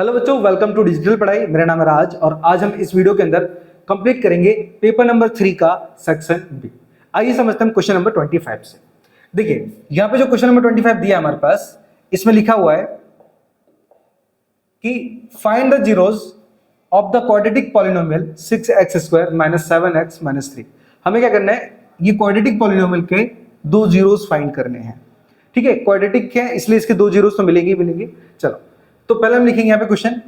Hello बच्चों, welcome to digital पढ़ाई। मेरा नाम है राज और आज हम इस वीडियो के अंदर कंप्लीट करेंगे पेपर नंबर 3 का सेक्शन बी। आइए समझते हैं क्वेश्चन नंबर 25 से। देखिए यहाँ पे जो क्वेश्चन नंबर 25 दिया है हमारे पास, इसमें लिखा हुआ है कि find the zeros of the quadratic polynomial 6x² - 7x - 3। हमें क्या करना है, ये क्वाड्रेटिक पॉलिनोमियल के दो जीरोस फाइंड करने हैं। ठीक है, क्वाड्रेटिक है इसलिए इसके दो जीरोस तो मिलेंगे ही मिलेंगे। चलो तो पहले हम लिखेंगे यहाँ पे क्वेश्चन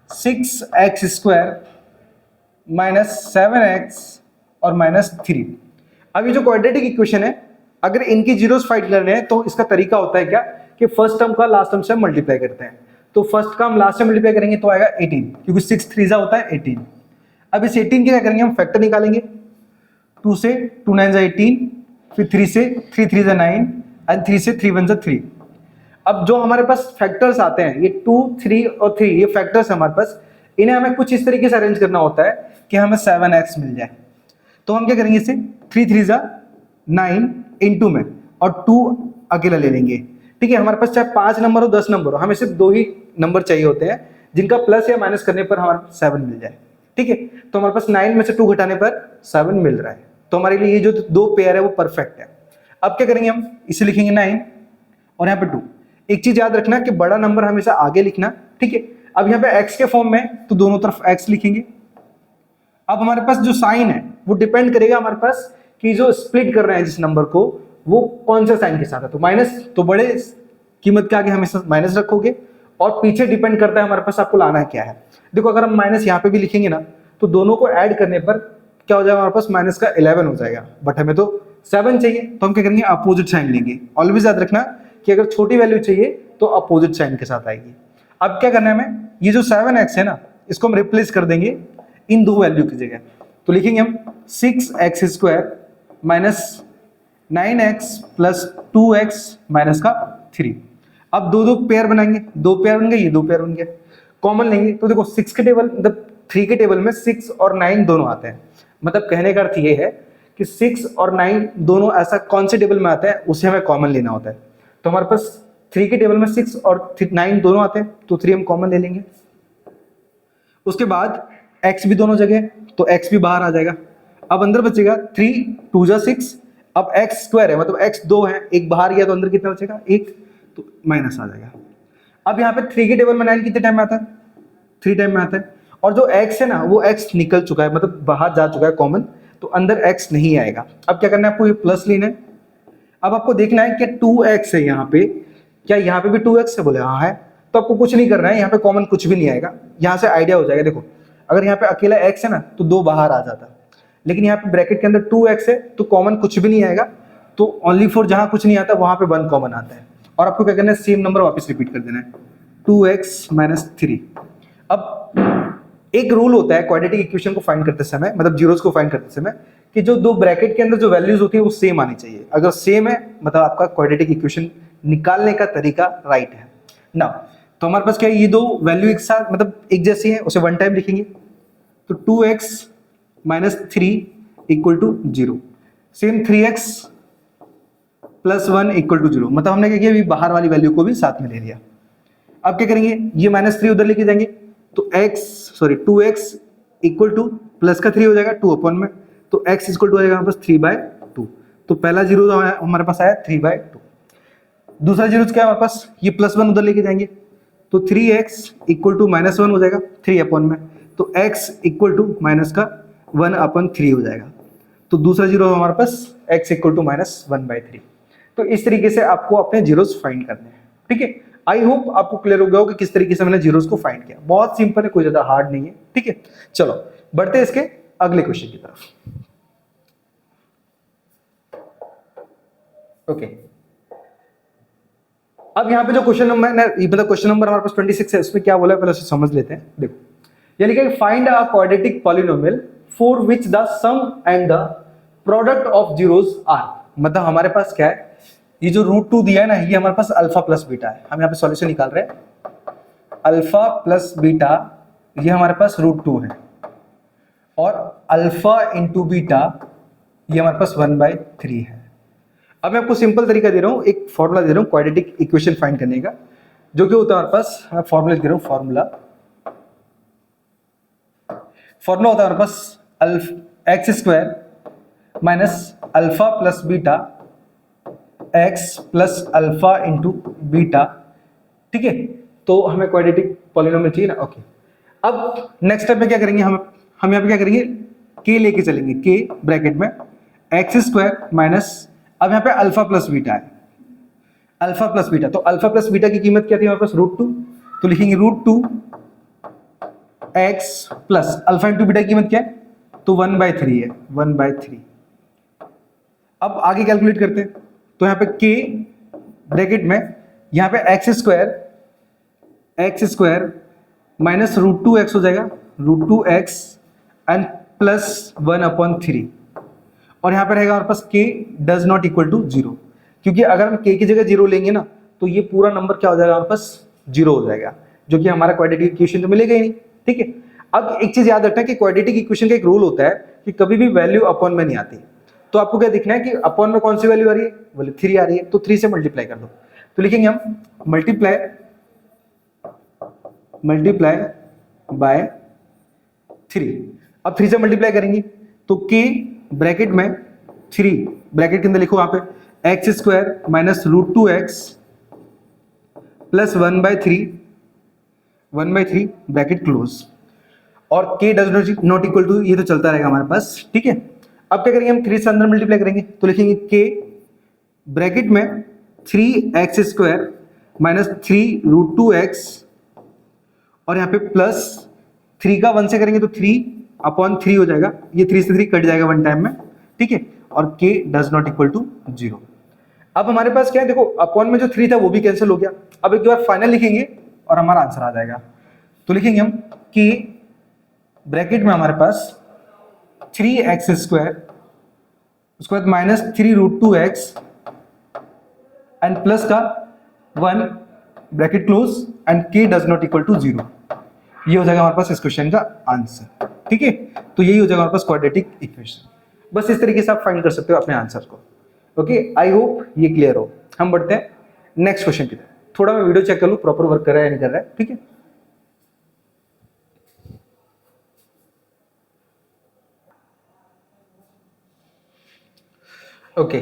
6x² - 7x और -3। अब ये जो क्वाड्रेटिक इक्वेशन है, अगर इनकी जीरोस फाइंड करने हैं तो इसका तरीका होता है क्या कि फर्स्ट टर्म का लास्ट टर्म से हम मल्टीप्लाई करते हैं। तो फर्स्ट का हम लास्ट से मल्टीप्लाई करेंगे तो आएगा 18, क्योंकि 6 3 होता है 18। अब इस 18 के क्या करेंगे, हम फैक्टर निकालेंगे। 2 से 2 9 18, फिर 3 से 3 3 9 एंड 3 से 3 1 3। अब जो हमारे पास फैक्टर्स आते हैं, ये 2 3 और 3, ये फैक्टर्स हमारे पास, इन्हें हमें कुछ इस तरीके से अरेंज करना होता है कि हमें 7x मिल जाए। तो हम क्या करेंगे, इसे 3 3 9 इनटू में और 2 अकेला ले लेंगे। ठीक है, हमारे पास चाहे 5 नंबर हो 10 नंबर हो, हमें सिर्फ 2 ही नंबर चाहिए होते हैं जिनका प्लस या माइनस करने पर हमारे 7 मिल जाए। ठीक है, तो हमारे पास 9 में से 2 घटाने पर 7 मिल रहा है। तो हमारे लिए ये जो दो पेयर है वो परफेक्ट है। अब क्या करेंगे, हम इसे लिखेंगे 9 और यहाँ पे 2। एक चीज याद रखना कि बड़ा नंबर हमेशा आगे लिखना। ठीक है, अब यहाँ पे x के फॉर्म में तो दोनों तरफ x लिखेंगे। अब हमारे पास जो साइन है वो डिपेंड करेगा हमारे पास कि जो स्प्लिट कर रहे हैं जिस नंबर को, वो कौन से साइन के साथ है। तो माइनस, तो बड़े कीमत के आगे हमेशा माइनस रखोगे, और पीछे डिपेंड करता है हमारे पास आपको लाना है क्या है। देखो अगर हम माइनस यहाँ पे भी लिखेंगे ना, तो दोनों को ऐड करने पर क्या हो जाएगा, हमारे पास माइनस का 11 हो जाएगा, बट हमें तो 7 चाहिए। तो हम क्या करेंगे, अपोजिट साइन लेंगे। ऑलवेज याद रखना कि अगर छोटी वैल्यू चाहिए तो अपोजिट साइन के साथ आएगी। अब क्या करना है हमें, ये जो 7x है ना, इसको हम रिप्लेस कर देंगे इन दो वैल्यू की जगह। तो लिखेंगे हम 6x² - 9x + 2x - 3। अब दो पेयर बनाएंगे, दो पेयर बन गए, ये दो पेयर बन गए। कॉमन लेंगे तो देखो 6 के टेबल, मतलब 3 के टेबल में 6 और 9 दोनों आते हैं। मतलब कहने का अर्थ ये है कि 6 और 9 दोनों ऐसा कौन से टेबल में आता है उसे हमें कॉमन लेना होता है। तो हमारे पास 3 के टेबल में 6 और 9 दोनों आते हैं, तो 3 हम कॉमन ले लेंगे। उसके बाद x भी दोनों जगह, तो x भी बाहर आ जाएगा। अब अंदर बचेगा 3 2 6। अब x² है, मतलब x 2 है, एक बाहर गया तो अंदर कितना बचेगा, 1, तो माइनस आ जाएगा। अब यहाँ पे 3 के टेबल में 9 कितने टाइम में आता है, 3 टाइम में आता है। और जो x है ना, वो x निकल चुका है, मतलब बाहर जा चुका है कॉमन, तो अंदर x नहीं आएगा। अब क्या करना है आपको, ये प्लस लेना है। अब आपको देखना है कि 2x है यहाँ पे, क्या यहाँ पे भी 2x है, बोले हाँ है। तो आपको कुछ नहीं करना है, यहाँ पे कॉमन कुछ भी नहीं आएगा। यहाँ से आइडिया हो जाएगा। देखो अगर यहाँ पे अकेला x है ना, तो 2 बाहर आ जाता, लेकिन यहाँ पे ब्रैकेट के अंदर 2x है तो कॉमन कुछ भी नहीं आएगा। तो ओनली फॉर जहां कुछ नहीं आता वहां पे 1 कॉमन आता है। और आपको क्या करना है, सेम नंबर वापस रिपीट कर देना है, 2x - 3। अब एक रूल होता है क्वाड्रेटिक इक्वेशन को फाइंड करते समय, मतलब जीरोस को फाइंड करते समय, कि जो दो ब्रैकेट के अंदर जो वैल्यूज होती है वो सेम आनी चाहिए। अगर सेम है मतलब आपका क्वाड्रेटिक इक्वेशन निकालने का तरीका राइट है ना। तो हमारे पास क्या है, ये दो वैल्यू एक साथ मतलब एक जैसी है, उसे वन टाइम लिखेंगे। तो 2x - 3 = 0। Same 3x + 1 = 0। मतलब हमने क्या किया, अभी बाहर वाली वैल्यू को भी साथ में ले लिया। अब क्या करेंगे, ये -3 उधर लेके जाएंगे, तो 2x = प्लस का 3 हो जाएगा 2 अपॉन में, तो x = हो जाएगा हमारे पास 3/2। तो पहला जीरो हमारे पास आया 3/2। दूसरा जीरो क्या है हमारे पास, ये +1 उधर लेके जाएंगे, तो 3x = -1 हो जाएगा 3 अपॉन में, तो x = -1/3 हो जाएगा। तो दूसरा जीरो हमारे पास x = -1/3। तो इस तरीके से आपको अपने जीरोस फाइंड करने हैं। ठीक है, आई होप आपको क्लियर हो गया हो कि किस तरीके से मैंने जीरोस को फाइंड किया। बहुत सिंपल है, कोई ज्यादा हार्ड नहीं है। ठीक है, चलो बढ़ते हैं इसके अगले क्वेश्चन की तरफ। ओके, अब यहाँ पे जो क्वेश्चन नंबर मतलब क्वेश्चन नंबर हमारे पास 26 है, उसमें क्या बोला है पहले उसे समझ लेते हैं। देखो यानी कि find a quadratic polynomial for which the sum and the product of zeros are. मतलब हमारे पास क्या है, ये जो √2 दिया है ना, ये हमारे पास अल्फा प्लस बीटा है। हम यहाँ पे सॉल्यूशन निकाल रहे हैं, अल्फा प्लस बीटा, ये हमारे पास √2 है, और अल्फा इंटू बीटा ये हमारे पास 1/3 है। अब मैं आपको सिंपल तरीका दे रहा हूँ, एक फॉर्मूला दे रहा हूँ क्वाड्रेटिक इक्वेशन फाइंड करने का, जो कि होता है हमारे पास, मैं फॉर्मूला दे रहा हूँ, फॉर्मूला फॉर्मूला होता है हमारे पास X square minus alpha plus beta X plus alpha into beta, ठीक है। तो हमें क्वाड्रेटिक पॉलिनोमियल चाहिए ना, ओके। अब नेक्स्ट स्टेप में क्या करेंगे, हम यहाँ पे क्या करेंगे, के लेके चलेंगे, के ब्रैकेट में एक्स स्क्वायर माइनस, अब यहाँ पे अल्फा प्लस बीटा है, अल्फा प्लस बीटा, तो अल्फा प्लस बीटा की कीमत क्या थी हमारे पास, √2, तो लिखेंगे √2 x plus alpha into beta की कीमत क्या है, तो 1/3 है, 1/3। अब आगे कैलकुलेट करते हैं, तो यहाँ पे के ब्रैकेट में यहाँ पे एक्स स्क्वायर माइनस √2x हो जाएगा, √2x एंड प्लस 1/3, और यहाँ पे रहेगा हमारे पास k does not equal to 0, क्योंकि अगर हम k की जगह 0 लेंगे ना तो ये पूरा नंबर क्या हो जाएगा हमारे पास, 0 हो जाएगा, जो कि हमारा क्वाड्रेटिक इक्वेशन तो मिलेगा ही नहीं, ठीक है। अब एक चीज याद रखना है कि क्वाड्रेटिक इक्वेशन का एक रूल होता है कि कभी भी वैल्यू अपॉन में नहीं आती, तो आपको क्या दिखना है कि अपॉन में कौन सी वैल्यू आ रही है, बोले 3 आ रही है, तो 3 से मल्टीप्लाई कर दो, तो लिखेंगे हम मल्टीप्लाई बाय 3। अब 3 से मल्टीप्लाई करेंगे तो के ब्रैकेट में 3 ब्रैकेट के अंदर लिखो वहां पे x square minus √2x plus 1/3 bracket close, और k does not equal to, ये तो चलता रहेगा हमारे पास, ठीक है। अब क्या करेंगे हम 3 से अंदर मल्टीप्लाई करेंगे, तो लिखेंगे k ब्रैकेट में 3x स्क्वायर माइनस 3√2x, और यहाँ पे प्लस 3 का 1 से करेंगे तो 3/3 हो जाएगा, ये 3 से 3 कट जाएगा वन टाइम में, ठीक है, और k does not equal to 0। अब हमारे पास क्या है, देखो अपॉन में जो 3 था वो भी कैंसिल हो गया, अब एक बार फाइनल लिखेंगे और हमारा आंसर आ जाएगा, तो लिखेंगे हम k ब्रैकेट में हमारे पास 3x स्क्वायर, उसके बाद माइनस 3√2x एंड प्लस का 1 bracket close and k does not equal to 0, ये हो जाएगा हमारे पास इस क्वेश्चन का आंसर, ठीक है। तो यही हो जाएगा हमारे पास क्वाड्रेटिक इक्वेशन। बस इस तरीके से आप फाइंड कर सकते हो अपने आंसर को, ओके। आई होप ये क्लियर हो। हम बढ़ते हैं नेक्स्ट क्वेश्चन की तरफ, थोड़ा मैं वीडियो चेक कर लूं प्रॉपर वर्क कर रहा है या नहीं कर रहा है, ठीक है। ओके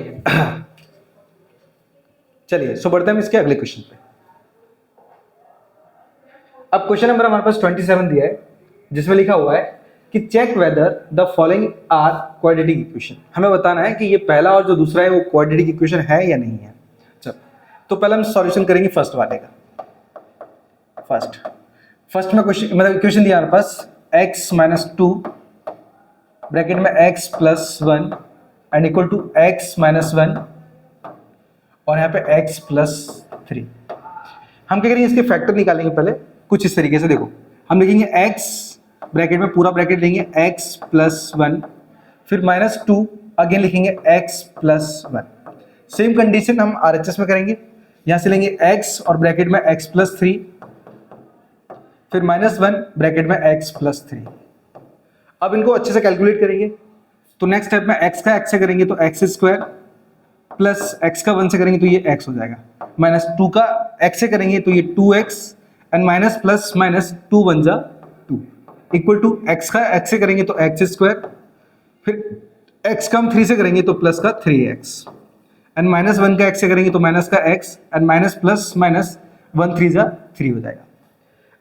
चलिए, सो बढ़ते हैं हम इसके अगले क्वेश्चन पे। अब क्वेश्चन नंबर हमारे पास 27 दिया है, जिसमें लिखा हुआ है कि check whether the following are quadratic equation. हमें बताना है कि ये पहला और जो दूसरा है वो क्वाड्रेटिक इक्वेशन है या नहीं है। चलो, तो पहले हम सॉल्यूशन करेंगे फर्स्ट वाले का। फर्स्ट में क्वेश्चन मतलब इक्वेशन दिया हमारे पास x माइनस 2 ब्रैकेट में x plus 1 and equal to x minus 1 और यहाँ पे x प्लस 3। हम क्या करेंगे, इसके फैक्टर निकालेंगे पहले कुछ इस तरीके से। देखो, हम लिखेंगे x ब्रैकेट में पूरा ब्रैकेट लेंगे x प्लस 1, फिर माइनस 2 अगेन लिखेंगे x प्लस 1। सेम कंडीशन हम RHS में करेंगे, यहाँ से लेंगे x और ब्रैकेट में x प्लस 3, फिर माइनस 1 ब्रैकेट में x प्लस 3। अब इनको अच्छे से कैलकुलेट करेंगे, तो नेक्स्ट स्टेप में x का x से करेंगे तो x स्क्वायर प्लस x का 1 से करेंगे तो ये x हो जाएगा, माइनस 2 का x से करेंगे तो ये 2x and minus plus minus 2 1 जा 2 इक्वल टू x का x से करेंगे तो x स्क्वायर, फिर x का हम 3 से करेंगे तो प्लस का 3x एंड माइनस 1 का x से करेंगे तो माइनस का x and minus plus minus 1 3 जा 3 हो जाएगा।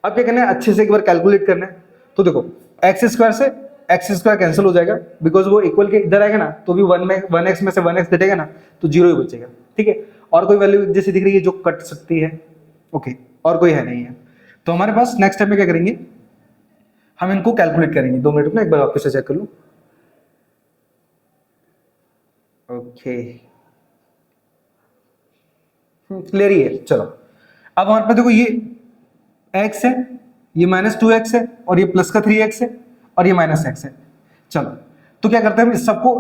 अब क्या करना है, अच्छे से एक बार कैलकुलेट करना है। तो देखो, x स्क्वायर से x स्क्वायर कैंसिल हो जाएगा, बिकॉज वो इक्वल के इधर आएगा ना, तो भी 1x में से 1x घटेगा ना, तो 0 ही बचेगा, ठीक है। और कोई वैल्यू जैसे दिख रही है जो कट सकती है, ओके, और कोई है नहीं है। तो हमारे पास नेक्स्ट स्टेप में क्या करेंगे, हम इनको कैलकुलेट करेंगे। 2 मिनट में एक बार वापस से चेक कर लूं। ओके, क्लियर ही है। चलो, अब हमारे पास देखो ये x है, ये माइनस 2x है, और ये प्लस का 3x है, और ये माइनस x है। चलो, तो क्या करते हैं, हम इस सबको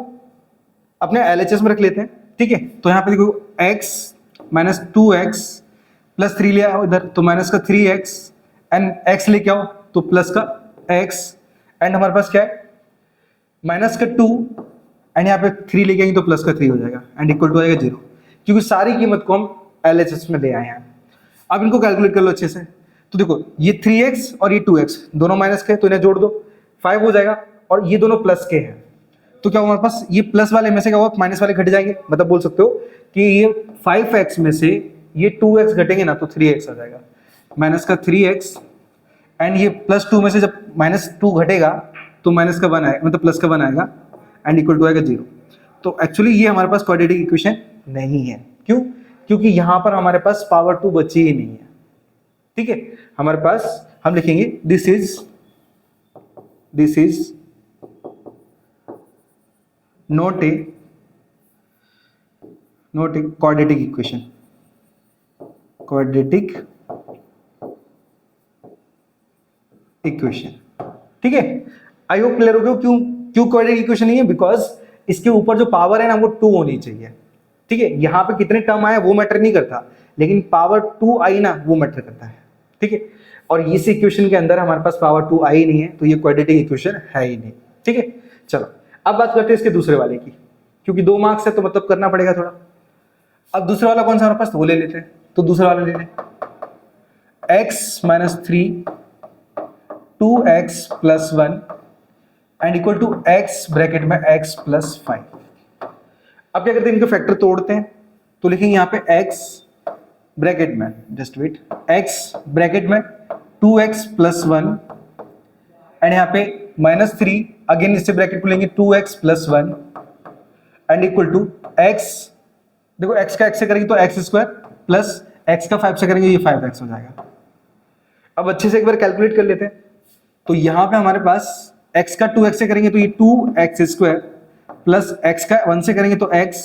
अपने LHS में रख लेते हैं, ठीक है। तो यहाँ पे देखो x माइनस 2x प्लस 3 ले आओ इधर, तो माइनस का 3x एंड x लेके आओ तो प्लस का x एंड हमारे पास क्या है, माइनस का 2 एंड यहाँ पे 3 लेके आएंगे तो प्लस का 3 हो जाएगा एंड इक्वल टू आएगा 0, क्योंकि सारी कीमत को हम LHS में ले आए हैं। अब इनको कैलकुलेट कर लो अच्छे से। तो देखो, ये 3x और ये 2x दोनों माइनस के, तो इन्हें जोड़ दो, 5 हो जाएगा, और ये दोनों प्लस के हैं, तो क्या होगा हमारे पास, ये प्लस वाले में से क्या होगा, माइनस वाले घट जाएंगे, मतलब बोल सकते हो कि ये 5x में से ये 2x घटेंगे ना, तो 3x आ जाएगा, माइनस का 3x, एंड ये +2 में से जब -2 घटेगा तो माइनस का 1 आएगा, मतलब प्लस का 1 आएगा, एंड इक्वल टू आएगा 0। तो एक्चुअली ये हमारे पास क्वाड्रेटिक इक्वेशन नहीं है। क्यों? क्योंकि यहां पर हमारे पास पावर 2 बची ही नहीं है। ठीक है, हमारे पास हम लिखेंगे this is not a quadratic equation. ठीक है, आई होप क्लियर हो गया क्यों क्वाड्रेटिक इक्वेशन नहीं है, बिकॉज इसके ऊपर जो पावर है ना वो 2 होनी चाहिए। ठीक है, यहां पे कितने टर्म आए वो मैटर नहीं करता, लेकिन पावर 2 आई ना वो मैटर करता है। ठीक है, और इस इक्वेशन के अंदर हमारे पास पावर 2 आई नहीं है, तो ये क्वाड्रेटिक इक्वेशन है ही नहीं। ठीक है, चलो अब बात करते हैं इसके दूसरे वाले की, क्योंकि 2 मार्क्स है तो मतलब करना पड़ेगा थोड़ा। अब दूसरा वाला कौन सा हमारे पास, तो वो ले लेते हैं, तो दूसरा वाला ले लें, x - 3 2x + 1 and equal to x bracket में x + 5। अब क्या करते हैं, इनके फैक्टर तोड़ते हैं, तो लिखेंगे यहाँ पे x ब्रैकेट में, जस्ट वेट, x ब्रैकेट में 2x + 1 एंड यहाँ पे -3, अगेन इससे ब्रैकेट को लेंगे 2x + 1 and equal to x, देखो x का x से करेंगे तो x² प्लस x का 5 से करेंगे ये 5x हो जाएगा। अब अच्छे से एक बार कैलकुलेट कर लेते हैं, तो यहाँ पे हमारे पास x का 2x से करेंगे तो ये 2x² प्लस x का 1 से करेंगे तो x,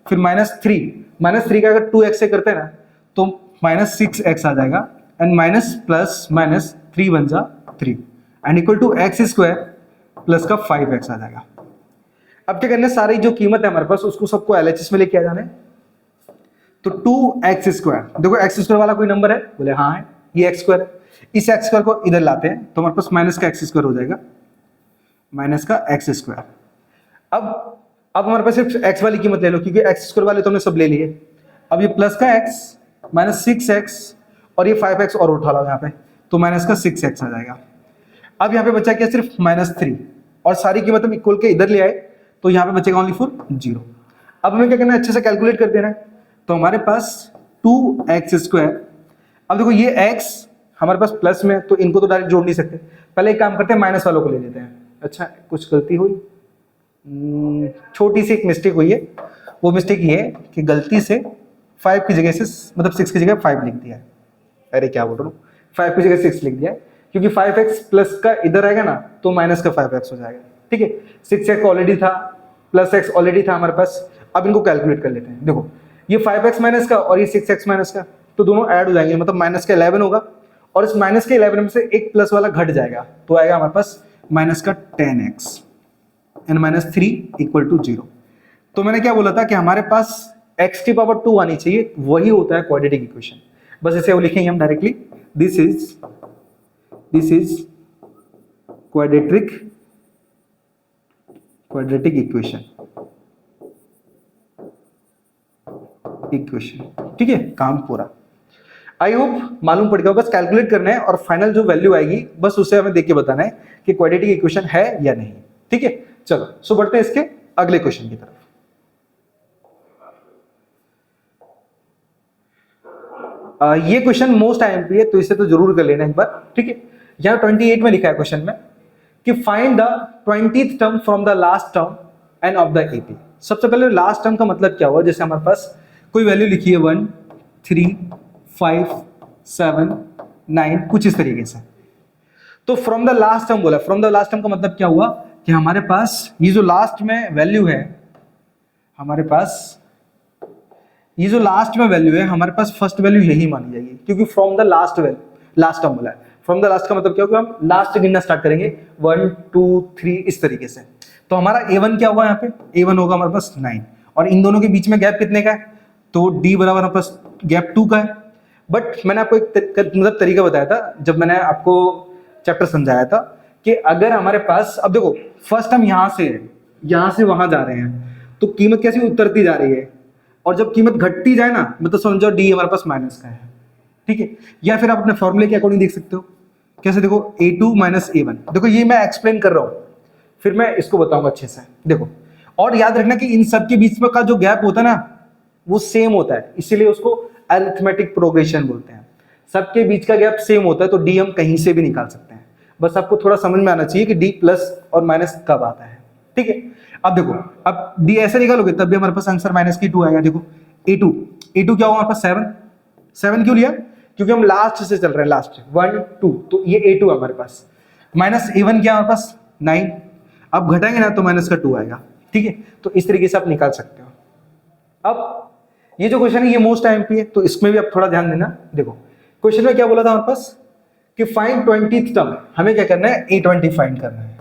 फिर -3 का अगर 2x से करते हैं ना तो -6x आ जाएगा, and minus plus minus 3 × 1 = 3 and equal to x² plus का 5x आ जाएगा। अब क्या करना है, सारी जो कीमत है हमारे पास उसको सबको LHS में लेके आ जाना है, तो 2x², देखो x² वाला कोई नंबर है, बोले हाँ है, ये x² है, इस x² को इधर लाते हैं तो हमारे पास माइनस का x² हो जाएगा, माइनस का x²। अब हमारे पास सिर्फ x वाली कीमत ले लो, क्योंकि x² वाले तो हमने सब ले लिए। अब ये प्लस का x -6x और ये 5x और उठा लो यहाँ पे, तो माइनस का 6x आ जाएगा। अब यहाँ पे बचा क्या, सिर्फ -3, और सारी कीमत हम इक्वल के इधर ले आए तो यहाँ पे बचेगा ओनली फॉर 0। अब हमें क्या करना है, अच्छे से कैलकुलेट कर देना है, तो हमारे पास 2x², अब देखो ये x हमारे पास प्लस में, तो इनको तो डायरेक्ट जोड़ नहीं सकते, पहले एक काम करते हैं माइनस वालों को ले लेते हैं। अच्छा, कुछ गलती हुई, छोटी सी एक मिस्टेक हुई है, वो मिस्टेक ये है कि गलती से 5 की जगह से, मतलब 6 की जगह 5 लिख दिया है। अरे क्या बोल रहा हूँ, 5 की जगह 6 लिख दिया है, क्योंकि 5x प्लस का इधर आएगा ना तो माइनस का 5x हो जाएगा। ठीक है, 6x ऑलरेडी था, प्लस x ऑलरेडी था हमारे पास। अब इनको कैलकुलेट कर लेते हैं, देखो ये 5x माइनस का और ये 6x माइनस का, तो दोनों ऐड हो जाएंगे, मतलब माइनस का 11 होगा, और इस माइनस के 11 में से एक प्लस वाला घट जाएगा, तो आएगा हमारे पास माइनस का 10x एंड -3 = 0। तो मैंने क्या बोला था कि हमारे पास x की पावर 2 आनी चाहिए, वही होता है क्वाड्रेटिक इक्वेशन। बस इसे वो लिखेंगे हम directly, this is quadratic equation. ठीक है, काम पूरा। आई होप मालूम पड़ गया, बस कैलकुलेट करना है और फाइनल जो वैल्यू आएगी बस उसे हमें देख के बताना है कि क्वाड्रेटिक इक्वेशन है या नहीं। ठीक है, चलो सो बढ़ते हैं इसके अगले क्वेश्चन की तरफ। ये क्वेश्चन मोस्ट आईएमपी है, तो इसे तो जरूर कर लेना एक बार। ठीक है, यहाँ 28 में लिखा है क्वेश्चन में कि find the 20th term from the last term end of the AP. सबसे पहले लास्ट टर्म का मतलब क्या हुआ, जैसे हमारे पास कोई वैल्यू लिखी है 1 3 5 7 9 कुछ इस तरीके से, तो फ्रॉम द लास्ट टर्म बोला। फ्रॉम द लास्ट टर्म का मतलब क्या हुआ कि हमारे पास ये जो लास्ट में वैल्यू है, हमारे पास ये जो लास्ट में वैल्यू है, हमारे पास फर्स्ट वैल्यू यही मानी जाएगी, क्योंकि फ्रॉम द लास्ट टर्म बोला है। फ्रॉम द लास्ट का मतलब क्या होगा, हम लास्ट गिनना स्टार्ट करेंगे 1 2 3 इस तरीके से। तो हमारा a1 क्या होगा, यहाँ पे a1 होगा हमारे पास 9, और इन दोनों के बीच में गैप कितने का है, तो d बराबर हमारे पास गैप 2 का है। बट मैंने आपको एक मतलब तरीका बताया था जब मैंने आपको चैप्टर समझाया था कि अगर हमारे पास, अब देखो फर्स्ट हम यहाँ से वहां जा रहे हैं, तो कीमत कैसी उतरती जा रही है, और जब कीमत घटती जाए ना, मतलब समझो डी हमारे पास माइनस का है। ठीक है, या फिर आप अपने फॉर्मूले के अकॉर्डिंग देख सकते हो कैसे देखो, A2 माइनस A1, देखो ये मैं एक्सप्लेन कर रहा हूं, फिर मैं इसको बताऊंगा अच्छे से। देखो, और याद रखना कि इन सब के बीच में का जो गैप होता है ना वो सेम होता है, इसीलिए उसको अरिथमेटिक प्रोग्रेशन बोलते हैं। सबके बीच का गैप सेम होता है, तो डी हम कहीं से भी निकाल सकते हैं। बस आपको थोड़ा समझ में आना चाहिए कि डी प्लस और माइनस कब आता है, ठीक है। अब देखो, अब डी ऐसे निकालोगे तब भी हमारे पास आंसर माइनस की 2 आएगा। देखो A2 क्या होगा हमारे पास 7 क्यों लिया, क्योंकि हम लास्ट से चल रहे हैं, लास्ट 1 2, तो ये A2 है हमारे पास। माइनस A1 क्या हमारे पास 9, अब घटाएंगे ना तो माइनस का 2 आएगा, ठीक है। तो इस तरीके से आप निकाल सकते हो। अब ये जो क्वेश्चन है ये मोस्ट आईएमपी है, तो इसमें भी आप थोड़ा ध्यान देना। देखो क्वेश्चन में क्या बोला था हमारे पास कि फाइंड 20th टर्म, हमें क्या करना है, A20 फाइंड करना है,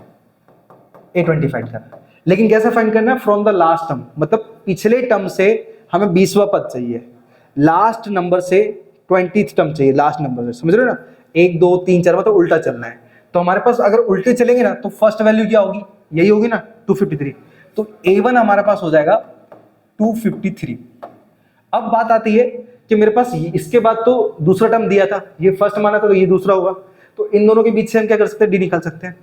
A20 फाइंड करना है। लेकिन कैसे फाइंड करना है, फ्रॉम द लास्ट टर्म, मतलब पिछले टर्म से हमें 20वां पद चाहिए, लास्ट नंबर से 20th टर्म चाहिए, लास्ट नंबर से, समझ रहे हो ना, 1 2 3 4 मतलब उल्टा चलना है। तो हमारे पास अगर उल्टे चलेंगे ना तो फर्स्ट वैल्यू क्या होगी, यही होगी ना 253, तो A1 हमारे पास हो जाएगा 253। अब बात आती है कि मेरे पास इसके बाद तो दूसरा टर्म दिया था, ये फर्स्ट माना था तो ये दूसरा होगा, तो इन दोनों के बीच से हम क्या कर सकते हैं, डी निकाल सकते हैं।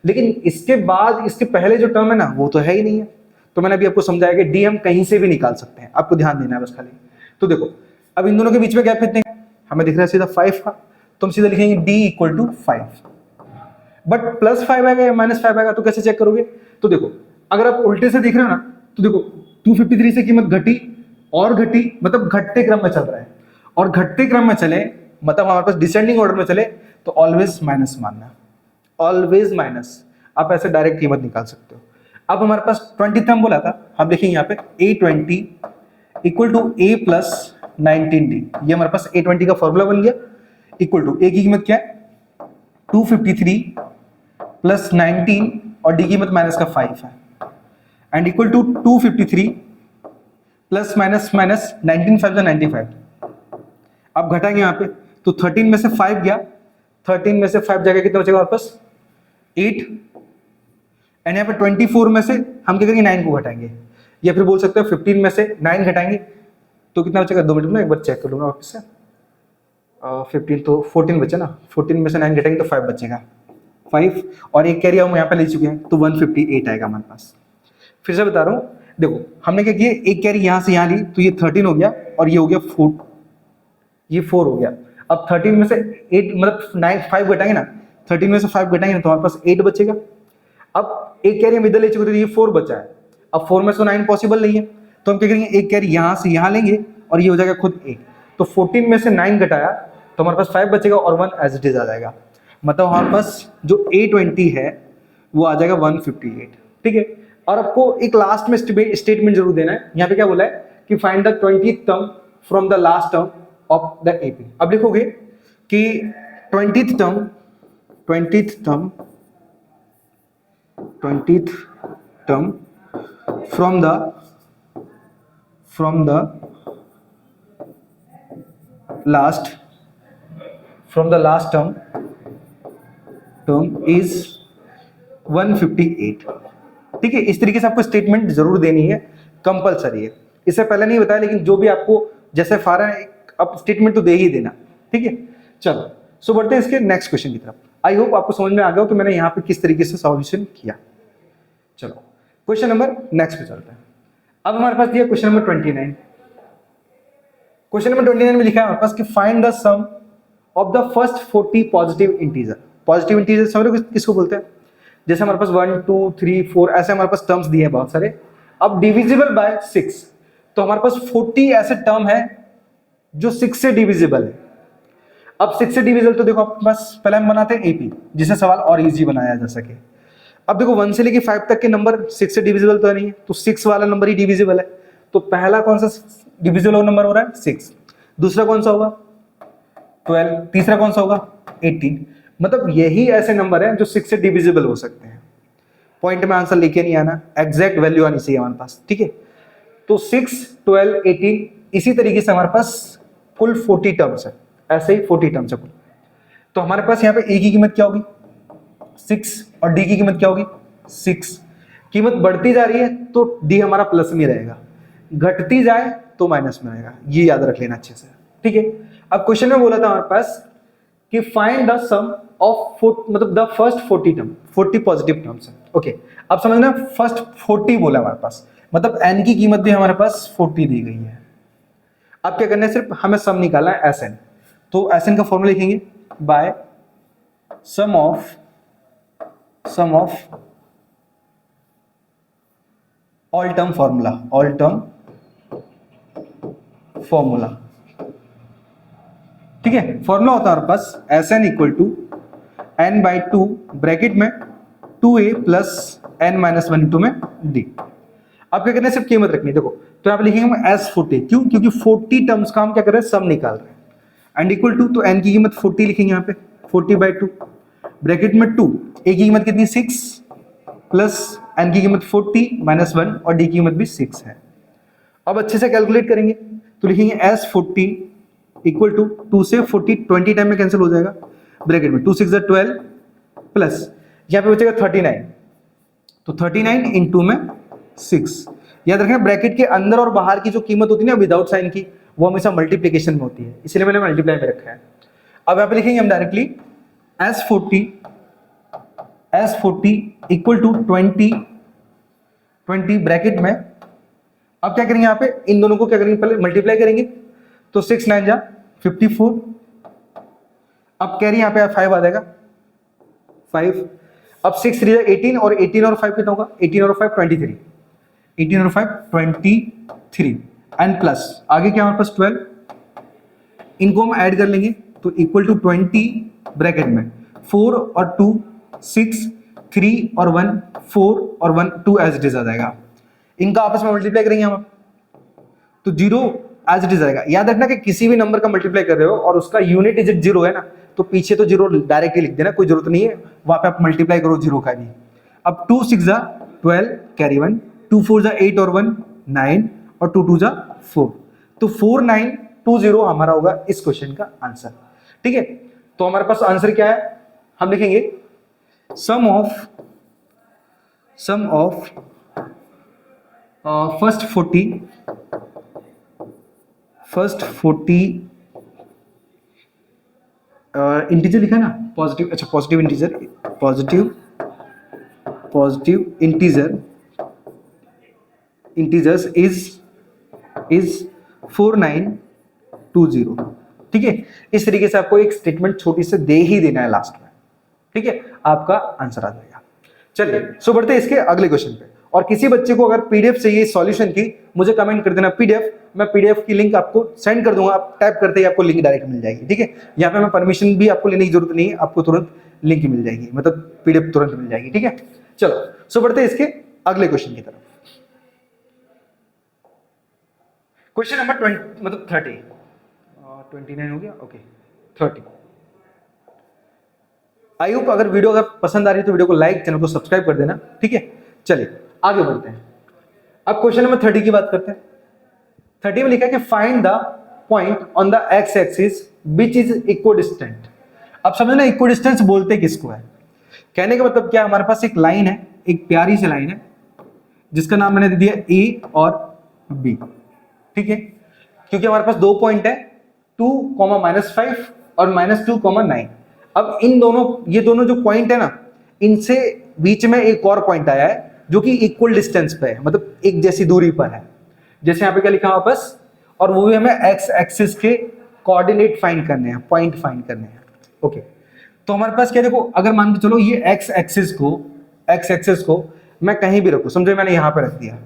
लेकिन इसके बाद इसके पहले जो टर्म है ना वो तो है ही नहीं है, तो मैंने अभी आपको समझाया कि डी हम कहीं से भी निकाल सकते हैं, आपको ध्यान देना है बस खाली। तो देखो अब इन दोनों के बीच में गैप कितने, हमें दिख रहा है सीधा 5 का, तो हम सीधा लिखेंगे डी इक्वल टू 5। बट +5 आएगा या -5 आएगा तो कैसे चेक करोगे, तो देखो अगर आप उल्टे से देख रहे हो ना तो देखो 253 से कीमत घटी और घटी, मतलब घटते क्रम में चल रहा है, और घटते क्रम में चले मतलब हमारे पास डिसेंडिंग ऑर्डर में चले तो ऑलवेज माइनस मानना, ऑलवेज माइनस। आप ऐसे डायरेक्ट कीमत निकाल सकते हो। अब हमारे पास 20 टर्म बोला था, हम देखेंगे यहाँ पे A20 equal to A plus 19D, ये हमारे पास A20 का फॉर्मूला बन गया, इक्वल टू A की कीमत क्या है 253 प्लस 19 और D की कीमत माइनस का 5 है, and equal to 253 plus minus 19 5 95। अब घटाएंगे यहाँ पे तो 13 में से 5 गया, 13 में से 5 जाएगा कितना बचेगा वापस 8, एंड यहाँ पे 24 में से हम क्या करेंगे 9 को घटाएंगे, या फिर बोल सकते हो 15 में से 9 घटाएंगे तो कितना बचेगा, 2 मिनट में एक बार चेक कर लूंगा वापस से। 15 तो 14 बचे ना, 14 में से 9 घटाएंगे तो 5 बचेगा, 5 और एक कैरी हम यहाँ पे ले चुके हैं तो 158 आएगा हमारे पास। फिर से बता रहा हूँ, देखो हमने क्या किया, एक कैरी यहाँ से यहाँ ली तो ये 13 हो गया और ये हो गया 4, ये 4 हो गया। अब 13 में से 8 मतलब 9 5 घटाएंगे ना, 13 में से 5 घटाएंगे ना तो हमारे पास 8 बचेगा। अब एक कैरी हम इधर ले चुके थे, ये 4 बचा है, अब 4 में से 9 पॉसिबल नहीं है तो हम क्या करेंगे, एक कैरी यहाँ से यहाँ लेंगे और ये हो जाएगा खुद 8, तो 14 में से 9 घटाया तो हमारे पास 5 बचेगा और 1 एज इट इज आ जाएगा, मतलब हमारे पास जो A20 है वो आ जाएगा 158, ठीक है। और आपको एक लास्ट में स्टेटमेंट जरूर देना है, यहाँ पे क्या बोला है कि find the 20th term from the last term of the AP। अब लिखोगे कि 20th term from the last term is 158, ठीक है। इस तरीके से आपको स्टेटमेंट जरूर देनी है, कंपलसरी है। इससे पहले नहीं बताया लेकिन जो भी आपको जैसे फारा है अब स्टेटमेंट तो दे ही देना, ठीक है। चलो सो बढ़ते हैं इसके नेक्स्ट क्वेश्चन की तरफ। आई होप आपको समझ में आ गया हो कि मैंने यहाँ पे किस तरीके से सॉल्यूशन किया। चलो क्वेश्चन नंबर नेक्स्ट पे चलते हैं। अब हमारे पास दिया क्वेश्चन नंबर 29। क्वेश्चन नंबर 29 में लिखा है हमारे पास कि find the sum of the first 40 positive integer. Positive integer समझ रहे हो किसको बोलते हैं, जैसे हमारे पास 1 2 3 4 ऐसे हमारे पास टर्म्स दिए हैं बहुत सारे। अब डिविजिबल बाय 6, तो हमारे पास 40 ऐसे टर्म है जो 6 से डिविजिबल है। अब 6 से डिविजिबल तो देखो आपके पास पहले हम बनाते हैं AP, जिससे सवाल और इजी बनाया जा सके। अब देखो 1 से लेके 5 तक के नंबर 6 से डिविजिबल तो नहीं है, तो 6 वाला नंबर ही डिविजिबल है। तो पहला कौन सा डिविजिबल नंबर हो रहा है 6, दूसरा कौन सा होगा 12, तीसरा कौन सा होगा 18। मतलब यही ऐसे नंबर हैं जो 6 से डिविजिबल हो सकते हैं। पॉइंट में आंसर लेके नहीं आना, एग्जैक्ट वैल्यू आनी चाहिए हमारे पास, ठीक है। तो 6 12 18 इसी तरीके से हमारे पास कुल 40 टर्म्स है, ऐसे ही 40 टर्म्स है कुल। तो हमारे पास यहाँ पे A की कीमत क्या होगी 6 और D की कीमत क्या होगी 6। कीमत बढ़ती जा रही है तो D हमारा प्लस में रहेगा, घटती जाए तो माइनस में रहेगा, ये याद रख लेना अच्छे से, ठीक है। अब क्वेश्चन में बोला था हमारे पास कि फाइंड द सम ऑफ मतलब the first 40 term, 40 positive terms है। ओके, अब समझना फर्स्ट 40 बोला हमारे पास, मतलब n की कीमत भी हमारे पास 40 दी गई है। अब क्या करना है, सिर्फ हमें सम निकालना है Sn। तो Sn का फॉर्मूला लिखेंगे by sum of all term formula, ठीक है। फॉर्मूला होता है हमारे पास Sn equal to n by 2 bracket में 2a plus n minus 1 into में d। अब क्या करना है, सिर्फ कीमत रखनी है। देखो तो यहाँ पे लिखेंगे हम S40, क्यों, क्योंकि 40 टर्म्स का हम क्या कर रहे हैं, सम निकाल रहे हैं। एंड इक्वल टू, तो n की कीमत 40 लिखेंगे यहाँ पे, 40 बाई 2 ब्रैकेट में 2, a की कीमत कितनी 6 प्लस n की कीमत 40 माइनस 1 और d की कीमत भी 6 है। अब अच्छे से कैलकुलेट करेंगे तो लिखेंगे S40 इक्वल टू 2 से 40 20 टाइम में कैंसिल हो जाएगा, ब्रैकेट में 2 6 12 प्लस यहाँ पे बचेगा 39, तो 39 इंटू में 6। याद रखना ब्रैकेट के अंदर और बाहर की जो कीमत होती है ना विदाउट साइन की, वो हमेशा मल्टीप्लिकेशन में होती है, इसलिए मैंने मल्टीप्लाई में रखा है। अब यहाँ पे लिखेंगे हम directly S40 equal to 20 bracket में। अब क्या करेंगे यहाँ पे, इन दोनों को क्या करेंगे, पहले मल्टीप्लाई करेंगे, तो 6 9 जा 54। अब कैरी यहाँ पे 5 आ जाएगा 5। अब 6 3 18 और 18 और 5 कितना होगा, 18 और 5 23, 18 और 5 23 एंड प्लस आगे क्या हमारे पास 12, इनको हम ऐड कर लेंगे तो इक्वल टू 20 ब्रैकेट में 4 और 2 6 3 और 1 4 और 1 2 एज इट इज आ जाएगा। इनका आपस में मल्टीप्लाई करेंगे हम तो 0 एज इट इज आएगा। याद रखना कि किसी भी नंबर का मल्टीप्लाई कर रहे हो और उसका यूनिट डिजिट 0 है ना, तो पीछे तो 0 डायरेक्टली लिख देना, कोई जरूरत नहीं है वहां पे आप मल्टीप्लाई करो 0 का भी। अब 2 6 जा 12 कैरी 1, 2 4 जा 8 और 1 9 और 2 2 जा 4, तो 4920 हमारा होगा इस क्वेश्चन का आंसर। ठीक है, तो हमारे पास आंसर क्या है, हम लिखेंगे सम ऑफ फर्स्ट 40 इंटीजर लिखा ना, पॉजिटिव, अच्छा पॉजिटिव इंटीजर्स इज 4920। ठीक है, इस तरीके से आपको एक स्टेटमेंट छोटी से दे ही देना है लास्ट में। ठीक है, आपका आंसर आ जाएगा। चलिए सो बढ़ते हैं इसके अगले क्वेश्चन पे। और किसी बच्चे को अगर पीडीएफ चाहिए सॉल्यूशन की, मुझे कमेंट कर देना पीडीएफ, मैं पीडीएफ की लिंक आपको सेंड कर दूंगा, आप टाइप करते ही आपको लिंक डायरेक्ट मिल जाएगी। ठीक है, यहाँ पे मैं परमिशन भी आपको लेने की जरूरत नहीं है, आपको तुरंत लिंक मिल जाएगी, मतलब पीडीएफ तुरंत मिल जाएगी। ठीक है, चलो सो बढ़ते हैं इसके अगले क्वेश्चन की तरफ। क्वेश्चन नंबर 20 मतलब 29 हो गया, ओके 30। आई होप अगर वीडियो अगर पसंद आ रही है तो वीडियो को लाइक, चैनल को सब्सक्राइब कर देना। ठीक है, चलिए आगे बढ़ते हैं। अब क्वेश्चन नंबर 30 की बात करते हैं। 30 में लिखा है कि find the point on the x axis which is equidistant. अब समझना इक्विडिस्टेंस बोलते किसको है, कहने का मतलब क्या, हमारे पास एक लाइन है, एक प्यारी सी लाइन है जिसका नाम मैंने दे दिया ए और बी। ठीक है, क्योंकि हमारे पास दो पॉइंट है 2, -5 और -2, 9। अब इन दोनों, ये दोनों जो पॉइंट है ना, इनसे बीच में एक और पॉइंट आया है जो कि इक्वल डिस्टेंस पे है, मतलब एक जैसी दूरी पर है। जैसे यहाँ पे क्या लिखा है वापस, और वो भी हमें एक्स एक्सिस के कोऑर्डिनेट फाइंड करने हैं, पॉइंट फाइंड करने हैं। ओके, तो हमारे पास क्या, देखो अगर मान के चलो ये एक्स एक्सिस को मैं कहीं भी रखूं, समझो मैंने यहाँ पे रख दिया,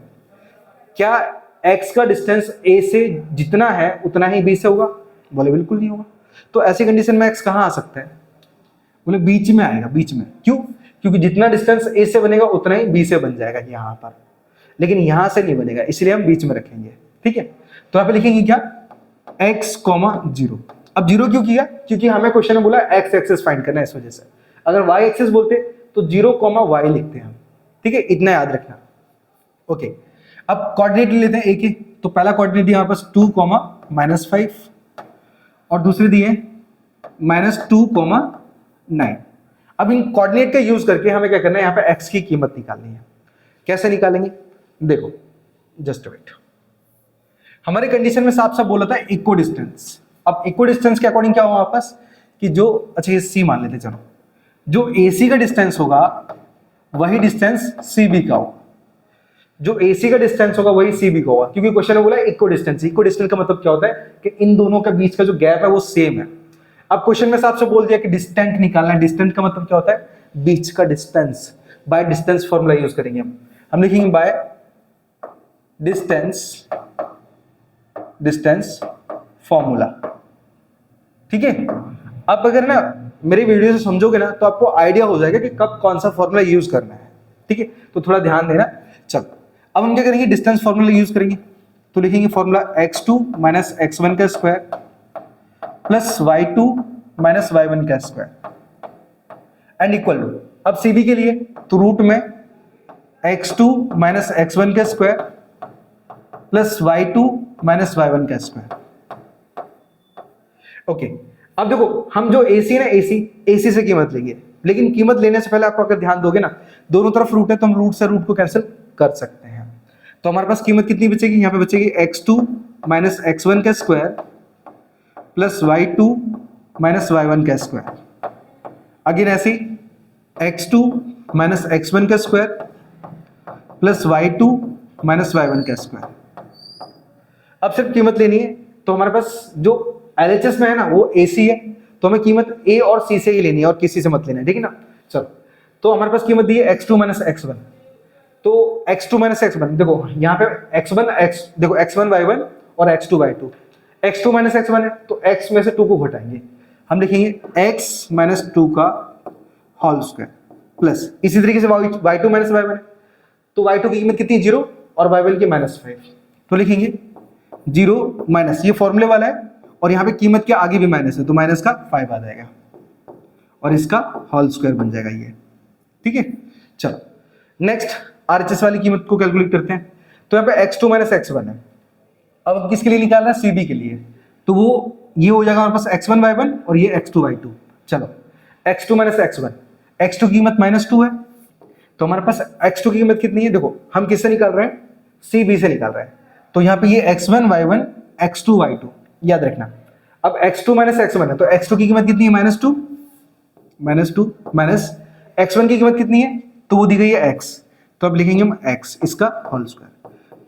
क्या एक्स का डिस्टेंस ए से जितना है उतना ही बी से होगा? बोले बिल्कुल नहीं होगा। तो ऐसी कंडीशन में एक्स कहाँ आ सकता है? बोले बीच में आएगा, बीच में। क्यों? क्योंकि जितना डिस्टेंस ए से बनेगा उतना ही बी से बन जाएगा यहाँ पर, लेकिन यहां से नहीं बनेगा, इसलिए हम बीच में रखेंगे। ठीक है, तो यहाँ पे लिखेंगे क्या, x, 0। अब 0 क्यों किया? क्योंकि हमें क्वेश्चन में बोला एक्स एक्सिस फाइंड करना है, इस वजह से। अगर y एक्सिस बोलते तो 0, y लिखते हैं हम। ठीक है, इतना याद रखना। ओके, अब कोऑर्डिनेट लेते हैं ए के, तो पहला कोऑर्डिनेट हमारे पास 2, -5 और दूसरे दिए -2, 9। अब इन कोऑर्डिनेट का यूज करके हमें क्या करना है, यहाँ पे x की कीमत निकालनी है। कैसे निकालेंगे? देखो, जस्ट वेट। हमारे कंडीशन में साफ साफ बोला था इक्विडिस्टेंस। अब इक्विडिस्टेंस के अकॉर्डिंग क्या हुआ वापस कि जो, अच्छा ये c मान लेते, चलो जो AC का डिस्टेंस होगा वही डिस्टेंस CB का होगा, जो AC का डिस्टेंस होगा वही CB का होगा, क्योंकि क्वेश्चन में बोला इक्वल डिस्टेंस। इक्वल डिस्टेंस का मतलब क्या होता है कि इन दोनों के बीच का जो गैप है वो सेम है। अब क्वेश्चन में आपसे बोल दिया कि डिस्टेंट निकालना है, डिस्टेंट का मतलब क्या होता है, बीच का distance. By distance formula use करेंगे हम लिखेंगे बाय डिस्टेंस फॉर्मूला, ठीक है। अब अगर ना मेरी वीडियो से समझोगे ना तो आपको आइडिया हो जाएगा कि कब कौन सा फॉर्मूला यूज करना है, ठीक है। तो थोड़ा ध्यान देना। चलो अब हम क्या करेंगे, डिस्टेंस फॉर्मूला यूज करेंगे। तो लिखेंगे फॉर्मूला x2 माइनस x1 का square plus y2 minus y1 का स्क्वायर एंड इक्वल टू, अब CB के लिए तो रूट में x2 माइनस x1 का square plus y2 minus y1 का स्क्वायर। ओके, अब देखो हम जो AC है ना, AC से कीमत लेंगे, लेकिन कीमत लेने से पहले आपको अगर ध्यान दोगे ना, दोनों तरफ रूट है तो हम रूट से रूट को कैंसिल कर सकते हैं। तो हमारे पास कीमत कितनी बचेगी, यहाँ पे बचेगी x2 माइनस x1 का square plus y2 minus y1 का स्क्वायर। अगेन ऐसे x2 माइनस x1 का square plus y2 minus y1 का स्क्वायर। अब सिर्फ कीमत लेनी है, तो हमारे पास जो LHS में है ना वो AC है, तो हमें कीमत A और C से ही लेनी है और किसी से मत लेना है, ठीक है ना। चलो तो हमारे पास कीमत दी है x2 माइनस x1, तो x2 माइनस x1 देखो यहाँ पे देखो x1 y1 और x2 y2, x2 minus x1 है तो x में से 2 को घटाएंगे, हम लिखेंगे x माइनस 2 का होल स्क्वायर प्लस इसी तरीके से y2 माइनस y1 है, तो y2 की कीमत कितनी है 0 और y1 की -5, तो लिखेंगे 0 माइनस, ये फॉर्मूले वाला है और यहाँ पे कीमत के आगे भी माइनस है तो माइनस का 5 आ जाएगा और इसका होल स्क्वायर बन जाएगा ये, ठीक है। चलो नेक्स्ट RHS वाली कीमत को कैलकुलेट करते हैं। तो यहाँ पे x2 माइनस x1 है, अब किसके लिए निकालना है, CB के लिए, तो वो ये हो जाएगा हमारे पास x1 y1 और ये x2 y2। चलो x2 माइनस x1, x2 की कीमत -2 है, तो हमारे पास x2 की कीमत कितनी है, देखो हम किससे निकाल रहे हैं, CB से निकाल रहे हैं, तो यहाँ पे ये x1 y1 x2 y2 याद रखना। अब x2 माइनस x1 है तो x2 की कीमत कितनी है, -2 माइनस x1 की कीमत कितनी है, तो वो दी गई है x, तो अब लिखेंगे हम x इसका होल स्क्वायर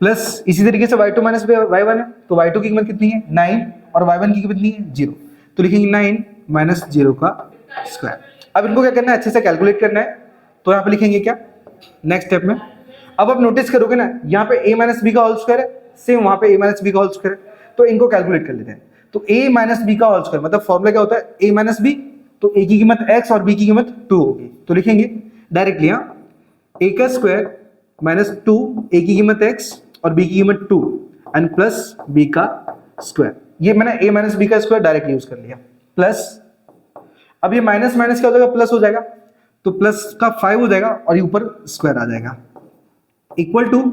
प्लस इसी तरीके से y2 माइनस y1 है तो y2 की कीमत कितनी है 9 और y1 की कीमत कितनी है 0, तो लिखेंगे 9 माइनस 0 का स्क्वायर। अब इनको क्या करना है, अच्छे से कैलकुलेट करना है, तो यहाँ पे लिखेंगे क्या नेक्स्ट स्टेप में। अब आप नोटिस करोगे ना यहाँ पे a माइनस बी का होल स्क्वायर है, सेम वहां पे a माइनस बी का होल स्क्वायर है, तो इनको कैलकुलेट कर लेते हैं। तो a माइनस बी का होल स्क्वायर मतलब फॉर्मूला क्या होता है, a माइनस बी, तो a की कीमत x और b की कीमत 2 होगी, तो लिखेंगे डायरेक्टली यहाँ a का स्क्वायर माइनस 2, a की कीमत x और b की कीमत 2 एंड प्लस b का स्क्वायर। ये मैंने a माइनस बी का स्क्वायर डायरेक्ट यूज कर लिया प्लस, अब ये माइनस माइनस क्या हो जाएगा, प्लस हो जाएगा, तो प्लस का 5 हो जाएगा और ये ऊपर स्क्वायर आ जाएगा इक्वल टू,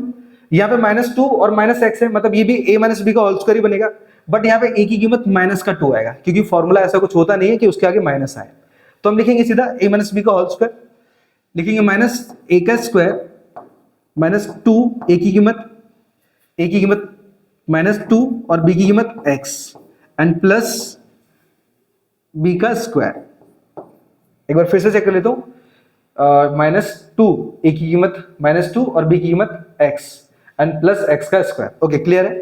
यहाँ पे -2 और -x है मतलब ये भी a माइनस बी का होल स्क्वायर ही बनेगा, बट यहाँ पे a की कीमत माइनस का 2 आएगा क्योंकि फॉर्मूला ऐसा कुछ होता नहीं है कि उसके आगे माइनस आए, तो हम लिखेंगे सीधा a माइनस बी का होल स्क्वायर, लिखेंगे माइनस a का स्क्वायर माइनस 2, a की कीमत -2 और b की कीमत x एंड प्लस b का स्क्वायर। एक बार फिर से चेक कर लेता हूं, -2 a की कीमत -2 और b की कीमत x एंड प्लस x का स्क्वायर। ओके क्लियर है,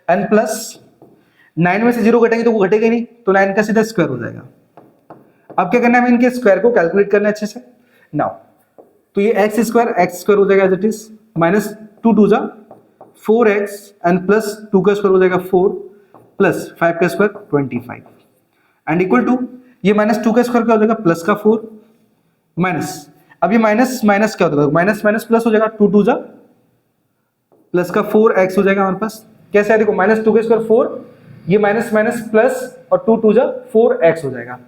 एंड प्लस 9 में से 0 घटेंगे तो वो घटेगा नहीं, तो 9 का सीधा स्क्वायर हो जाएगा। अब क्या करना है, हमें इनके स्क्वायर को कैलकुलेट करना है अच्छे से। नाउ तो ये x स्क्वायर हो जाएगा एज इट इज, -2 2 जा 4x एंड प्लस 2 का स्क्वायर हो जाएगा 4 प्लस 5 का स्क्वायर 25 एंड इक्वल टू, ये -2 का स्क्वायर क्या हो जाएगा, प्लस का 4 माइनस, अब ये माइनस माइनस क्या हो जाएगा, माइनस माइनस प्लस हो जाएगा, 2 2 जा प्लस का 4x हो जाएगा हमारे पास। कैसे है देखो, -2 का स्क्वायर 4, ये माइनस माइनस प्लस और 2 2 जा 4x हो जाएगा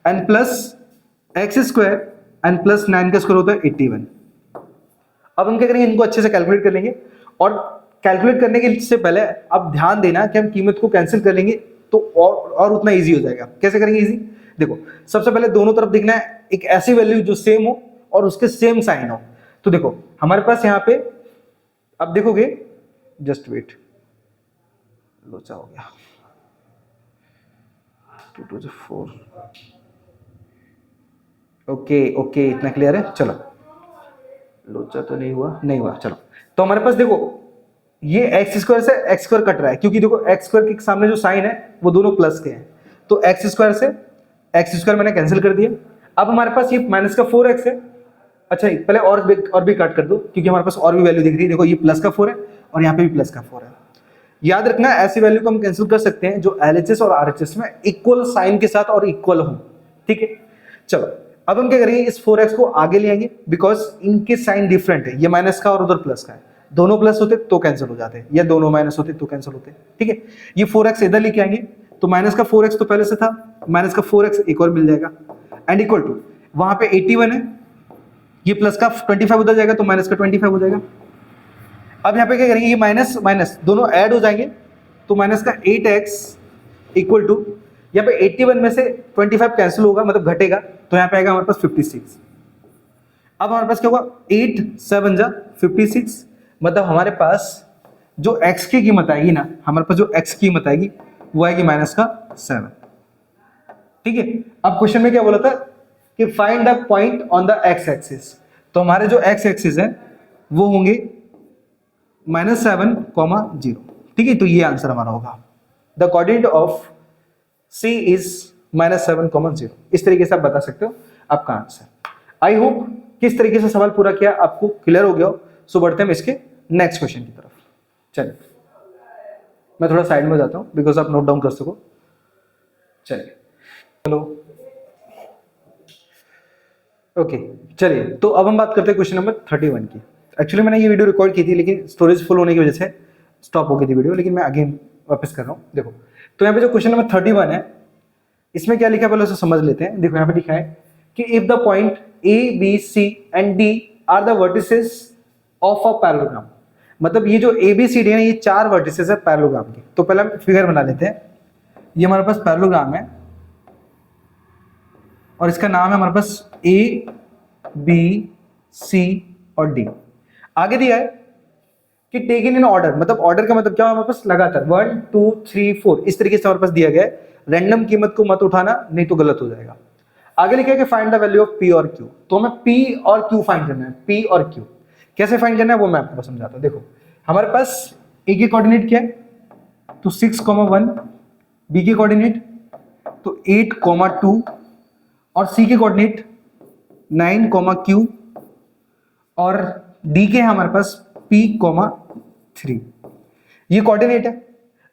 and plus x square and plus 9 का स्क्वायर होता है 81। अब हम क्या करेंगे, इनको अच्छे से कैलकुलेट कर लेंगे और कैलकुलेट करने के से पहले अब ध्यान देना कि हम कीमत को कैंसिल कर लेंगे तो और उतना इजी हो जाएगा। कैसे करेंगे इजी, देखो सबसे पहले दोनों तरफ देखना है एक ऐसी वैल्यू जो सेम हो और उसके सेम साइन हो। तो देखो हमारे पास यहाँ पे अब देखोगे, जस्ट वेट, लोचा हो गया, 2 2 4, ओके ओके, इतना क्लियर है। चलो, लोचा तो नहीं हुआ, नहीं हुआ। चलो, तो हमारे पास देखो ये एक्स स्क्वायर से एक्स स्क्वायर कट रहा है, क्योंकि देखो एक्स स्क्वायर के सामने जो साइन है वो दोनों प्लस के हैं, तो एक्स स्क्वायर से एक्स स्क्वायर मैंने कैंसिल कर दिया। अब हमारे पास ये माइनस का 4x है। अच्छा, पहले और भी काट कर दो, क्योंकि हमारे पास और भी वैल्यू दिख रही है। देखो ये प्लस का 4 है और यहाँ पे भी प्लस का 4 है। याद रखना ऐसी वैल्यू को हम कैंसिल कर सकते हैं जो LHS और RHS में इक्वल साइन के साथ और इक्वल हो। ठीक है, चलो अब हम क्या करेंगे, इस 4x को आगे ले आएंगे, बिकॉज इनके साइन डिफरेंट है, ये माइनस का और उधर प्लस का है। दोनों प्लस होते तो कैंसिल हो जाते, या दोनों माइनस होते तो कैंसिल होते। ठीक है, ये 4x इधर लेके आएंगे, तो माइनस का 4x तो पहले से था, माइनस का 4x एक और मिल जाएगा, एंड इक्वल टू वहां पे 81 है, ये प्लस का 25 उधर जाएगा तो माइनस का 25 हो जाएगा। अब यहाँ पे क्या करेंगे, ये माइनस माइनस दोनों ऐड हो जाएंगे, तो माइनस का 8x इक्वल टू, यहाँ पे 81 में से 25 कैंसिल होगा, मतलब घटेगा, तो यहाँ पे आएगा हमारे पास 56। अब हमारे पास क्या होगा, 8 7 जा 56, मतलब हमारे पास जो x की कीमत आएगी ना, हमारे पास जो x की कीमत आएगी वो आएगी माइनस का 7। ठीक है, अब क्वेश्चन में क्या बोला था कि find the point on the x axis, तो हमारे जो x एक्सिस है वो होंगे -7, 0। ठीक है, तो ये आंसर हमारा होगा। The coordinate of C is -7, 0। इस तरीके से आप बता सकते हो आपका आंसर। आई होप किस तरीके से सवाल पूरा किया आपको क्लियर हो गया हो। सो बढ़ते हैं इसके नेक्स्ट क्वेश्चन की तरफ। चलिए, मैं थोड़ा साइड में जाता हूं बिकॉज आप नोट डाउन कर सको। चलिए, हेलो, ओके, चलिए, तो अब हम बात करते हैं क्वेश्चन नंबर 31 की। एक्चुअली मैंने ये वीडियो रिकॉर्ड की थी, लेकिन स्टोरेज फुल होने की वजह से स्टॉप हो गई थी वीडियो, लेकिन मैं अगेन वापस कर रहा हूँ। देखो, तो यहाँ पे जो क्वेश्चन नंबर 31 है, इसमें क्या लिखा है पहले उसे समझ लेते हैं। देखो यहाँ पे लिखा है कि if the point A, B, C and D are the vertices of a parallelogram, मतलब ये जो ABCD है ये 4 वर्टिसेस है पैरेललोग्राम के। तो पहले हम फिगर बना लेते हैं। ये हमारे पास पैरेललोग्राम है और इसका नाम है हमारे पास A, B, C और D। आगे दिया है कि टेकन इन ऑर्डर, मतलब ऑर्डर का मतलब क्या है, हमारे पास लगातार 1 2 3 4 इस तरीके से हमारे पास दिया गया है। रैंडम कीमत को मत उठाना, नहीं तो गलत हो जाएगा। आगे लिखा है कि find the value of P और Q, तो हमें P और Q फाइंड करना है। P और Q कैसे फाइंड करना है वो मैं आपको समझाता हूं। देखो, हमारे पास A के कोऑर्डिनेट क्या है, तो 6,1, B के कोऑर्डिनेट तो 8,2 और C के कोऑर्डिनेट 9,Q और D के है हमारे पास P,3। ये कोऑर्डिनेट है।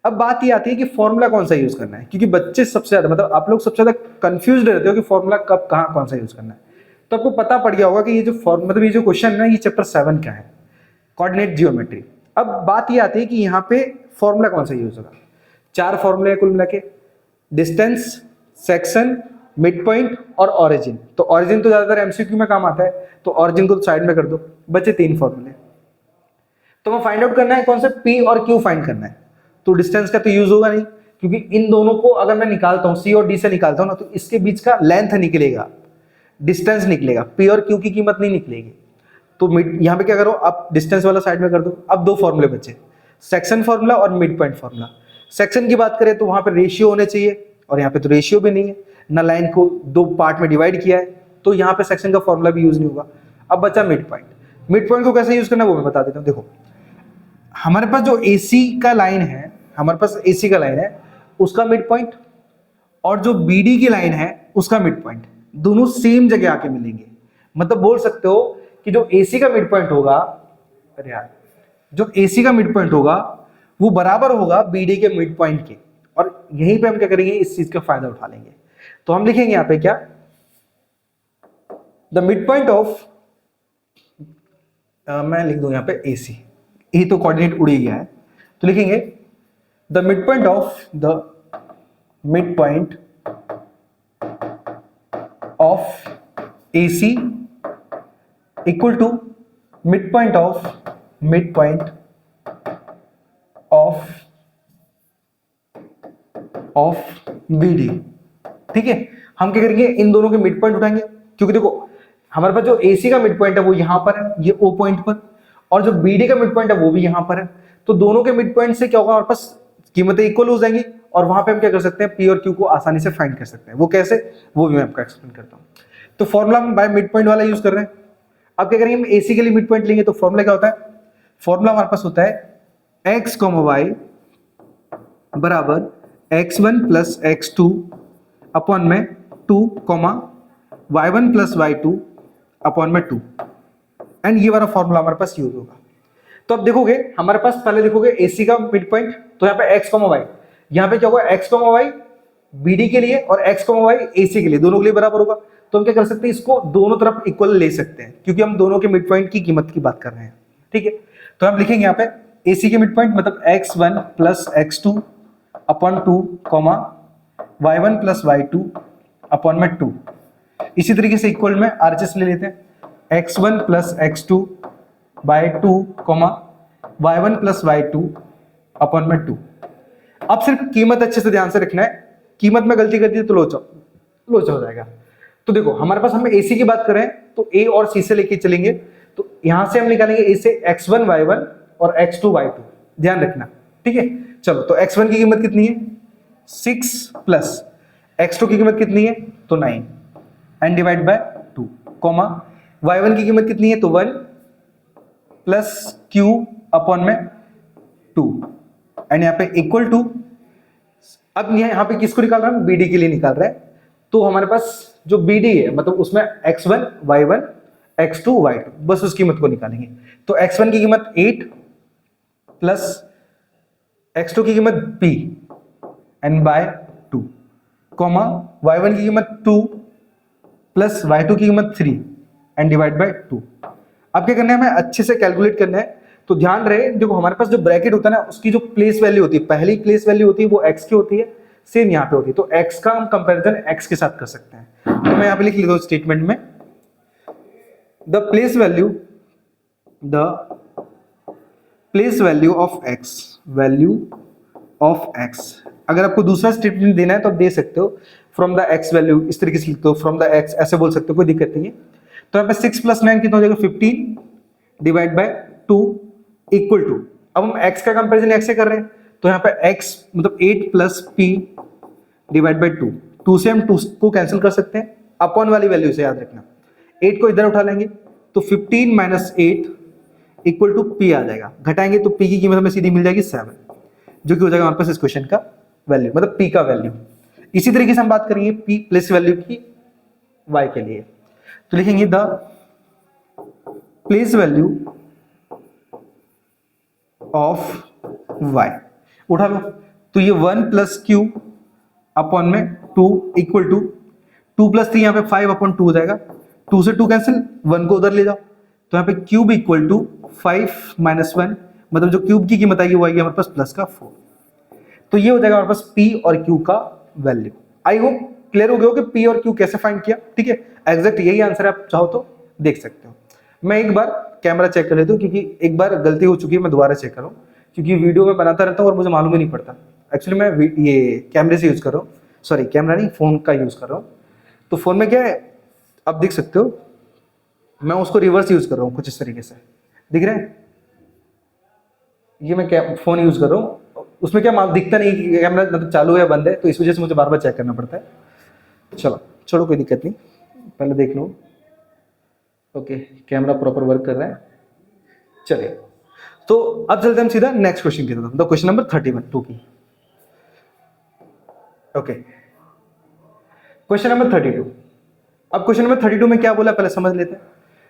अब बात ये आती है कि फॉर्मूला कौन सा यूज करना है, क्योंकि बच्चे सबसे ज्यादा, मतलब आप लोग सबसे ज्यादा कंफ्यूज रहते हो कि फॉर्मूला कब कहां कौन सा यूज करना है। तो आपको पता पड़ गया होगा कि ये जो मतलब ये जो क्वेश्चन है ना, ये चैप्टर 7 का है, कोऑर्डिनेट जियोमेट्री। अब बात ये आती है कि यहाँ पे फॉर्मूला कौन सा यूज होगा। 4 फॉर्मूले कुल मिला के, डिस्टेंस, सेक्शन, मिड पॉइंट और ऑरिजिन। तो ऑरिजिन तो ज्यादातर एमसीक्यू में काम आता है, तो ऑरिजिन को साइड में कर दो, बचे 3 फॉर्मूले। तो हमें फाइंड आउट करना है कौन सा, P और Q फाइंड करना है। तो डिस्टेंस का तो यूज होगा नहीं, क्योंकि इन दोनों को अगर मैं निकालता हूं, C और D से निकालता हूं ना, तो इसके बीच का लेंथ निकलेगा, डिस्टेंस निकलेगा, P और Q की कीमत नहीं निकलेगी। तो यहां पे क्या करो, आप डिस्टेंस वाला साइड में कर दो। अब 2 फॉर्मूले बचे, सेक्शन फॉर्मूला और मिड पॉइंट फॉर्मूला। सेक्शन की बात करें तो वहां पे रेशियो होने चाहिए, और यहाँ पे तो रेशियो भी नहीं है ना, लाइन को 2 पार्ट में डिवाइड किया है, तो यहाँ पे सेक्शन का फॉर्मूला भी यूज नहीं होगा। अब बचा मिड पॉइंट। मिड पॉइंट को कैसे यूज करना है वो मैं बता देता हूँ। देखो, हमारे पास जो AC का लाइन है, हमारे पास AC का लाइन है, उसका मिड पॉइंट और जो BD की लाइन है उसका मिड पॉइंट दोनों सेम जगह आके मिलेंगे। मतलब बोल सकते हो कि जो AC का मिड पॉइंट होगा, अरे यार, जो AC का मिड पॉइंट होगा वो बराबर होगा BD के मिड पॉइंट के, और यहीं पे हम क्या करेंगे, इस चीज का फायदा उठा लेंगे। तो हम लिखेंगे यहां पे क्या, द मिड पॉइंट ऑफ, मैं लिख दूं यहां पे AC, ये तो कोऑर्डिनेट उड़ ही गया है, तो लिखेंगे the mid point of AC equal to mid point of BD। ठीक है, हम क्या करेंगे, इन दोनों के मिड पॉइंट उठाएंगे, क्योंकि देखो हमारे पास जो AC का मिड पॉइंट है वो यहां पर है, ये O पॉइंट पर, और जो BD का मिड पॉइंट है वो भी यहां पर है। तो दोनों के मिड पॉइंट से क्या होगा, हमारे पास कीमतें इक्वल हो जाएंगी, और वहां पे हम क्या कर सकते हैं, P और Q को आसानी से फाइंड कर सकते हैं। वो कैसे, वो भी मैं आपको एक्सप्लेन करता हूं। तो फॉर्मूला हम बाय मिड पॉइंट वाला यूज कर रहे हैं। अब क्या करेंगे, हम AC के लिए मिड पॉइंट लेंगे तो फॉर्मूला क्या होता है, फॉर्मूला हमारे पास होता है x, y बराबर x1 प्लस x2 अपॉन में 2, y1 प्लस y2 अपॉन में 2, एंड ये वाला फॉर्मूला हमारे पास यूज होगा। तो अब देखोगे हमारे पास, पहले देखोगे AC का मिड पॉइंट, तो यहाँ पे x, y, यहाँ पे क्या होगा x, y BD के लिए और x, y AC के लिए, दोनों के लिए बराबर होगा। तो हम क्या कर सकते हैं, इसको दोनों तरफ इक्वल ले सकते हैं, क्योंकि हम दोनों के मिड पॉइंट की कीमत की बात कर रहे हैं, ठीक है। तो हम लिखेंगे यहाँ पे AC के मिड पॉइंट मतलब x1 plus x2 upon 2, y1 plus y2 upon में 2। इसी तरीके से इक्वल में RHS ले लेते हैं, x1 plus x2 bye 2, y1 plus y2 upon में 2। अब सिर्फ कीमत अच्छे से ध्यान से रखना है, कीमत में गलती कर दी तो लोचा हो जाएगा। तो देखो हमारे पास, हम AC की बात करें तो A और C से लेके चलेंगे, तो यहां से हम निकालेंगे A से x1 y1 और x2 y2, ध्यान रखना, ठीक है। चलो तो x1 की कीमत कितनी है 6 प्लस x2 की कीमत कितनी है तो 9 एंड डिवाइड बाय 2, y1 की कीमत कितनी है तो 1 प्लस q अपॉन में 2 एंड यहाँ पे इक्वल टू, अब यहाँ पे किसको निकाल रहा है, BD के लिए निकाल रहा है। तो हमारे पास जो BD है मतलब उसमें x1 y1 x2 y2, बस उस कीमत को निकालेंगे। तो x1 की कीमत 8 प्लस x2 की कीमत p एंड बाय 2, y1 की कीमत 2 प्लस y2 की कीमत 3 एंड डिवाइड बाय 2। अब क्या करना है, हमें अच्छे से कैलकुलेट करना है। तो ध्यान रहे, देखो हमारे पास जो ब्रैकेट होता है ना, उसकी जो प्लेस वैल्यू होती है, पहली प्लेस वैल्यू होती है वो x की होती है, सेम यहाँ पे होती है। तो x का हम कंपैरिजन x के साथ कर सकते हैं। तो मैं यहाँ पे लिख लेता हूँ स्टेटमेंट में, the place value of x, अगर आपको दूसरा स्टेटमेंट देना है तो आप दे सकते हो, फ्रॉम द x वैल्यू, इस तरीके से लिखते हो, फ्रॉम द x ऐसे बोल सकते हो, कोई दिक्कत नहीं है। तो यहाँ पे 6 प्लस 9 कितना हो जाएगा 15 डिवाइड बाय 2 इक्वल टू, अब हम x का कंपैरिजन x से कर रहे हैं, तो यहाँ पे x मतलब 8 प्लस p डिवाइड बाय 2, 2 से हम 2 को कैंसिल कर सकते हैं, अपॉन वाली वैल्यू से याद रखना, 8 को इधर उठा लेंगे तो 15 माइनस 8 इक्वल टू p आ जाएगा, घटाएंगे तो p की कीमत हमें सीधी मिल जाएगी 7, जो कि हो जाएगा हमारे पास इस क्वेश्चन का वैल्यू, मतलब p का वैल्यू। इसी तरीके से हम बात करेंगे p प्लस वैल्यू की y के लिए, तो लिखेंगे the place value of y, उठा लो, तो ये 1 प्लस q अपॉन में 2 इक्वल टू 2 प्लस 3 यहाँ पे 5 अपॉन 2 हो जाएगा, 2 से 2 कैंसिल, 1 को उधर ले जाओ, तो यहाँ पे क्यूब इक्वल टू 5 माइनस 1, मतलब जो क्यूब की कीमत आएगी वो आएगी हमारे पास प्लस का 4। तो ये हो जाएगा हमारे पास p और q का वैल्यू। आई होप क्लियर हो गया हो कि p और q कैसे फाइंड किया, ठीक है। एग्जैक्ट यही आंसर आप चाहो तो देख सकते हो। मैं एक बार कैमरा चेक कर लेता हूँ, क्योंकि एक बार गलती हो चुकी है, मैं दोबारा चेक कर रहा हूँ, क्योंकि वीडियो में बनाता रहता हूँ और मुझे मालूम ही नहीं पड़ता। एक्चुअली मैं ये कैमरे से यूज कर रहा हूँ, सॉरी कैमरा नहीं, फोन का यूज कर रहा हूँ। तो फोन में क्या है आप देख सकते हो, मैं उसको रिवर्स यूज कर रहा हूँ कुछ इस तरीके से, दिख रहा है, ये मैं क्या फोन यूज कर रहा हूँ, उसमें क्या दिखता नहीं कि कैमरा मतलब चालू है या बंद है, तो इस वजह से मुझे बार बार चेक करना पड़ता है। चलो छोड़ो कोई दिक्कत नहीं, पहले देख लो। ओके कैमरा प्रॉपर वर्क कर रहा है, चलिए। तो अब चलते हैं हम सीधा नेक्स्ट क्वेश्चन की तरफ, क्वेश्चन नंबर 31 की। Okay question number 32। अब क्वेश्चन नंबर 32 में क्या बोला पहले समझ लेते हैं।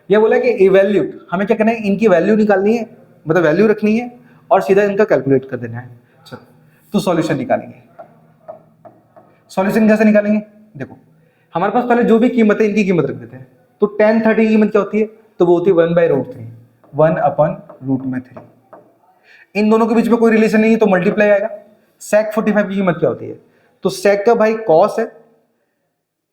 यह बोला कि इवैल्यूट, हमें क्या करना है, इनकी वैल्यू निकालनी है, मतलब वैल्यू रखनी है और सीधा इनका कैलकुलेट कर देना है। चलो तो सॉल्यूशन निकालेंगे। सॉल्यूशन कैसे निकालेंगे, देखो हमारे पास पहले जो भी कीमत है इनकी कीमत रख देते हैं। तो tan 30 की कीमत क्या होती है, तो वो होती है 1/√3, 1/√3। इन दोनों के बीच में कोई रिलेशन नहीं है तो मल्टीप्लाई आएगा। sec 45 की कीमत क्या होती है, तो sec का भाई cos है,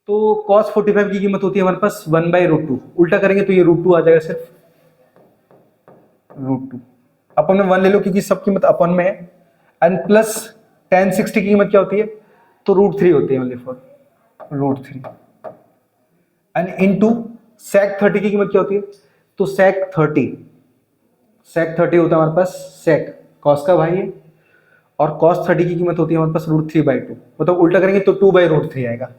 तो cos 45 की कीमत होती है हमारे पास 1/√2। उल्टा करेंगे तो ये √2 आ जाएगा, सिर्फ √2। अपन में 1 ले लो क्योंकि सब कीमत अपन में है, एंड प्लस tan 60 की कीमत क्या होती है, तो √3 होती है, only for √3, and into sec 30 की कीमत क्या होती है, तो sec 30 होता है हमारे पास sec cos का भाई है, और cos 30 की कीमत होती है हमारे पास √3/2, मतलब उल्टा करेंगे तो 2/√3 आएगा,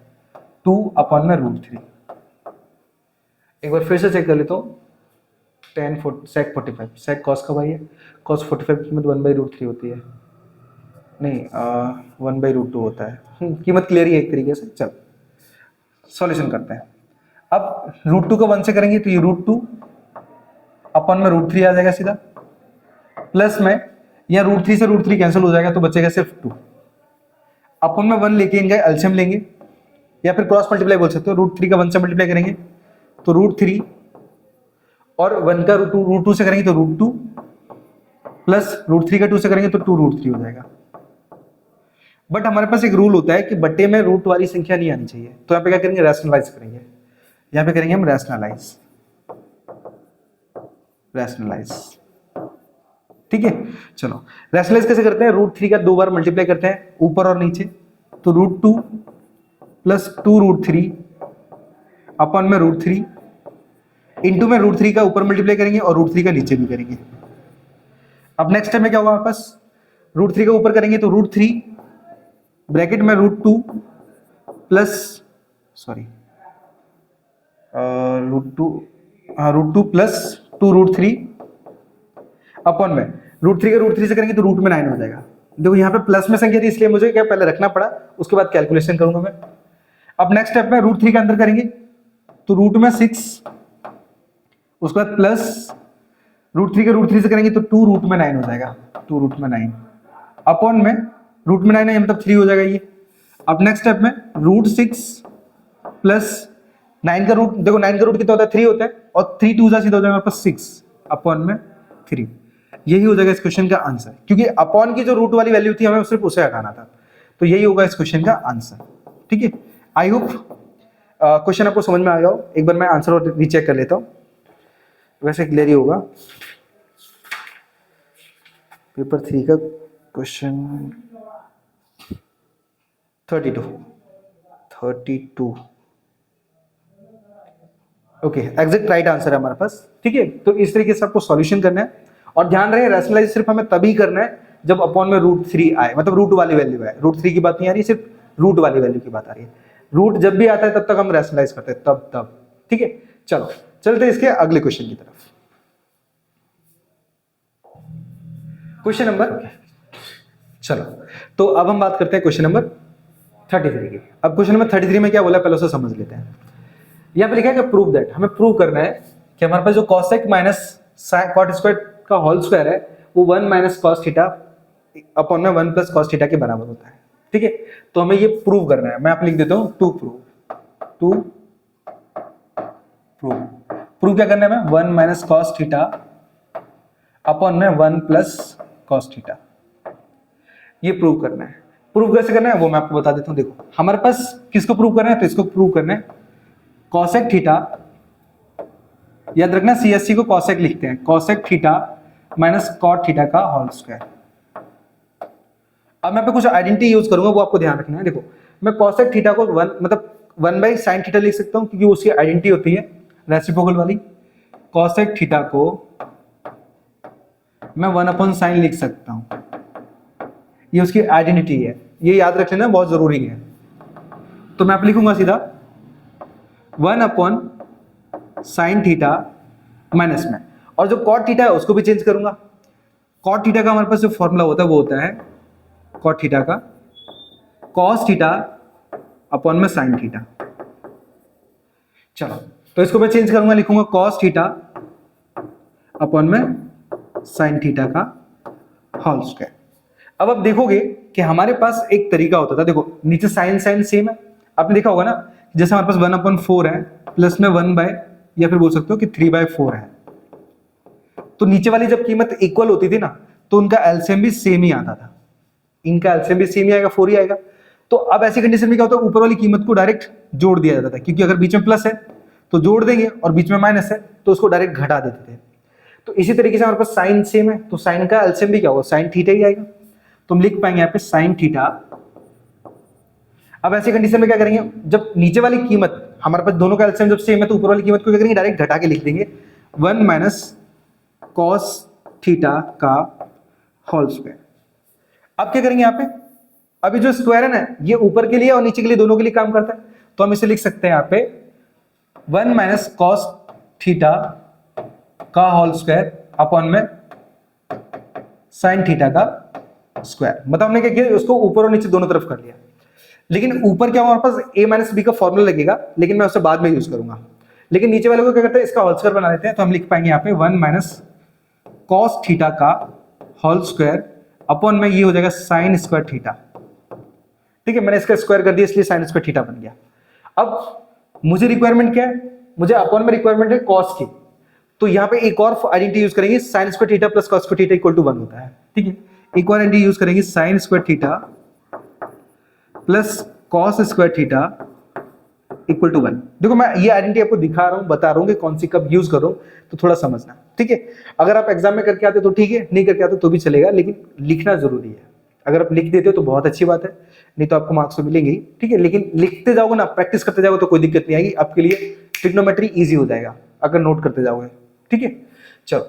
2 अपॉन में √3। एक बार फिर से चेक कर लेता हूँ। सेक 45 सेक कॉस का भाई है, कॉस 45 की कीमत 1/√3 होती है, नहीं 1/√2 होता है। कीमत क्लियर ही है एक तरीके से। चल सॉल्यूशन करते हैं। अब √2 को 1 से करेंगे तो ये √2 अपन में √3 आ जाएगा सीधा, प्लस में या √3 से √3 कैंसिल हो जाएगा तो बचेगा सिर्फ 2। अपन में 1 लेके इनका एलसीएम लेंगे या फिर क्रॉस मल्टीप्लाई बोल सकते हो। √3 का 1 से मल्टीप्लाई करेंगे तो √3 और 1 का √2 से करेंगे तो √2 प्लस √3 का 2 से करेंगे तो 2√3 हो जाएगा। बट हमारे पास एक रूल होता है कि बट्टे में रूट वाली संख्या नहीं आनी चाहिए, तो यहाँ पे क्या करेंगे, रैशनलाइज करेंगे। यहाँ पे करेंगे हम रैशनलाइज, ठीक है। चलो रैशनलाइज कैसे करते हैं, √3 का 2 बार मल्टीप्लाई करते हैं ऊपर और नीचे, तो √2 प्लस 2√3 अपन में √3 इंटू में √3 का ऊपर मल्टीप्लाई करेंगे और √3 का नीचे भी करेंगे। अब नेक्स्ट टाइम में क्या होगा हमारे पास, √3 का ऊपर करेंगे तो √3 ब्रैकेट में √2 प्लस √2 प्लस 2√3 अपन में √3 का √3 से करेंगे तो रूट में 9 हो जाएगा। देखो यहाँ पे प्लस में संख्या थी इसलिए मुझे क्या पहले रखना पड़ा, उसके बाद कैलकुलेशन करूंगा मैं। अब नेक्स्ट स्टेप में √3 का अंदर करेंगे तो रूट में 6, उसके बाद प्लस √3 का √3 से करेंगे तो 2 रूट में 9 हो जाएगा, 2 रूट में 9 अपॉन में रूट में 9 है मतलब 3 हो जाएगा ये। अब नेक्स्ट स्टेप में √6 प्लस 9 का रूट, देखो 9 का रूट कितना होता है 3 होता है, और 3 2 सीधा हो जाएगा हमारे पास 6 अपॉन में 3। यही हो जाएगा इस क्वेश्चन का आंसर, क्योंकि अपॉन की जो रूट वाली वैल्यू थी हमें सिर्फ उसे हटाना था, तो यही होगा इस क्वेश्चन का आंसर। ठीक है, आई होप क्वेश्चन आपको समझ में आ गया हो। एक बार मैं आंसर और रीचेक कर लेता हूं, वैसे क्लियर ही होगा। पेपर 3 का question 32 okay, exact right answer है हमारे पास। ठीक है, तो इस तरीके से आपको सॉल्यूशन करना है, और ध्यान रहे रैशनलाइज सिर्फ हमें तभी करना है जब अपॉन में √3 आए, मतलब रूट वाली वैल्यू है। √3 की बात नहीं आ रही, सिर्फ रूट वाली वैल्यू की बात आ रही है। रूट जब भी आता है तब तक हम रैशनलाइज करते हैं, तब। ठीक है, चलो चलते हैं इसके अगले क्वेश्चन की तरफ। क्वेश्चन नंबर, चलो तो अब हम बात करते हैं क्वेश्चन नंबर 33 की। अब क्वेश्चन नंबर 33 में क्या बोला पहले उसे समझ लेते हैं। यहाँ पे लिखा है कि प्रूव दैट, हमें प्रूव करना है कि हमारे पास जो कॉसेक माइनस कॉट स्क्वायर का होल स्क्वायर है वो 1 माइनस कॉस थीटा अपॉन में 1 प्लस कॉस थीटा के बराबर होता है। ठीक है, तो हमें ये प्रूव करना है। मैं आप लिख देता हूं टू प्रूव क्या करना है हमें, 1 माइनस कॉस थीटा अपॉन में 1 प्लस कॉस थीटा, ये प्रूव करना है। प्रूव कैसे करना है वो मैं आपको बता देता हूं। देखो हमारे पास किसको प्रूव करना है, तो इसको प्रूव करना है कॉसेक थीटा, याद रखना CSC को कॉसेक लिखते हैं, cosec theta minus cot theta का होल स्क्वायर। अब मैं पे कुछ आइडेंटिटी यूज करूंगा, वो आपको ध्यान रखना है। देखो मैं कॉसेक थीटा को 1/sin थीटा लिख सकता हूं, क्योंकि उसकी आइडेंटिटी होती है रेसिप्रोकल वाली। कॉसेक थीटा को मैं 1/sin लिख सकता हूं, ये उसकी आइडेंटिटी है, ये याद रख लेना बहुत जरूरी है। तो मैं आप लिखूंगा सीधा 1/sin थीटा माइनस में, और जो कॉट थीटा है उसको भी चेंज करूंगा। कॉट थीटा का हमारे पास जो फॉर्मूला होता है वो होता है कॉट थीटा का कॉस थीटा अपॉन में साइन थीटा। चलो तो इसको मैं चेंज करूंगा, लिखूंगा कॉस थीटा अपॉन में साइन थीटा का होल स्क्वायर। अब आप देखोगे कि हमारे पास एक तरीका होता था, देखो नीचे साइन सेम है, आपने देखा होगा ना, जैसे हमारे पास 1/4 है प्लस में 1 या फिर बोल सकते हो कि 3/4 है, तो नीचे वाली जब कीमत इक्वल होती थी ना तो उनका एलसीएम भी सेम ही आता था, इनका एलसीएम भी सेम ही आएगा, 4 ही आएगा। तो अब ऐसी कंडीशन में क्या होता है, ऊपर वाली कीमत को डायरेक्ट जोड़ दिया जाता था, क्योंकि अगर बीच में प्लस है तो जोड़ देंगे और बीच में माइनस है तो उसको डायरेक्ट घटा देते थे। तो इसी तरीके से हमारे पास साइन सेम है, तो साइन का एलसीएम भी क्या होगा, साइन थीटा ही आएगा, तो हम लिख पाएंगे यहाँ पे साइन थीटा। अब ऐसी कंडीशन में क्या करेंगे, जब नीचे वाली कीमत हमारे पास दोनों का एलसीएम जब सेम है तो ऊपर वाली कीमत को क्या करेंगे, डायरेक्ट घटा के लिख देंगे 1 माइनस कॉस थीटा का होल स्क्वायर। अब क्या करेंगे यहाँ पे, अभी जो स्क्वायर है ना ये ऊपर के लिए और नीचे के लिए दोनों के लिए काम करता है, तो हम इसे लिख सकते हैं यहाँ पे 1 माइनस कॉस थीटा का होल स्क्वायर अपॉन में साइन थीटा का स्क्वायर। मतलब हमने क्या किया, उसको ऊपर और नीचे दोनों तरफ कर लिया। लेकिन ऊपर क्या हमारे पास a माइनस बी का फॉर्मूला लगेगा, लेकिन मैं उसे बाद में यूज करूंगा। लेकिन नीचे वाले को क्या करते हैं, इसका होल स्क्वायर बना देते हैं। तो हम लिख पाएंगे यहाँ पे 1 माइनस कॉस थीटा का होल स्क्वायर अपॉन में ये हो जाएगा साइन स्क्वायर थीटा। ठीक है, मैंने इसका स्क्वायर कर दिया इसलिए साइन स्क्वायर थीटा बन गया। अब मुझे रिक्वायरमेंट क्या है, मुझे अपॉन में रिक्वायरमेंट है कॉस की। तो यहाँ पे एक और आइडेंटिटी यूज करेंगे, sine square theta plus cos square theta equal to 1 होता है। ठीक है, एक और आइडेंटिटी यूज करेंगे, sine square theta plus cos square theta equal to 1। देखो मैं ये आइडेंटिटी आपको दिखा रहा हूं, बता रहा हूं कि कौन सी कब यूज करो, तो थोड़ा समझना। ठीक है, अगर आप एग्जाम में करके आते तो ठीक है, नहीं करके आते तो भी चलेगा, लेकिन लिखना जरूरी है। अगर आप लिख देते हो तो बहुत अच्छी बात है, नहीं तो आपको मार्क्स तो मिलेंगे ही। ठीक है, लेकिन लिखते जाओगे ना, प्रैक्टिस करते जाओगे तो कोई दिक्कत नहीं आएगी, आपके लिए ट्रिग्नोमेट्री इजी हो जाएगा अगर नोट करते जाओगे। ठीक है, चलो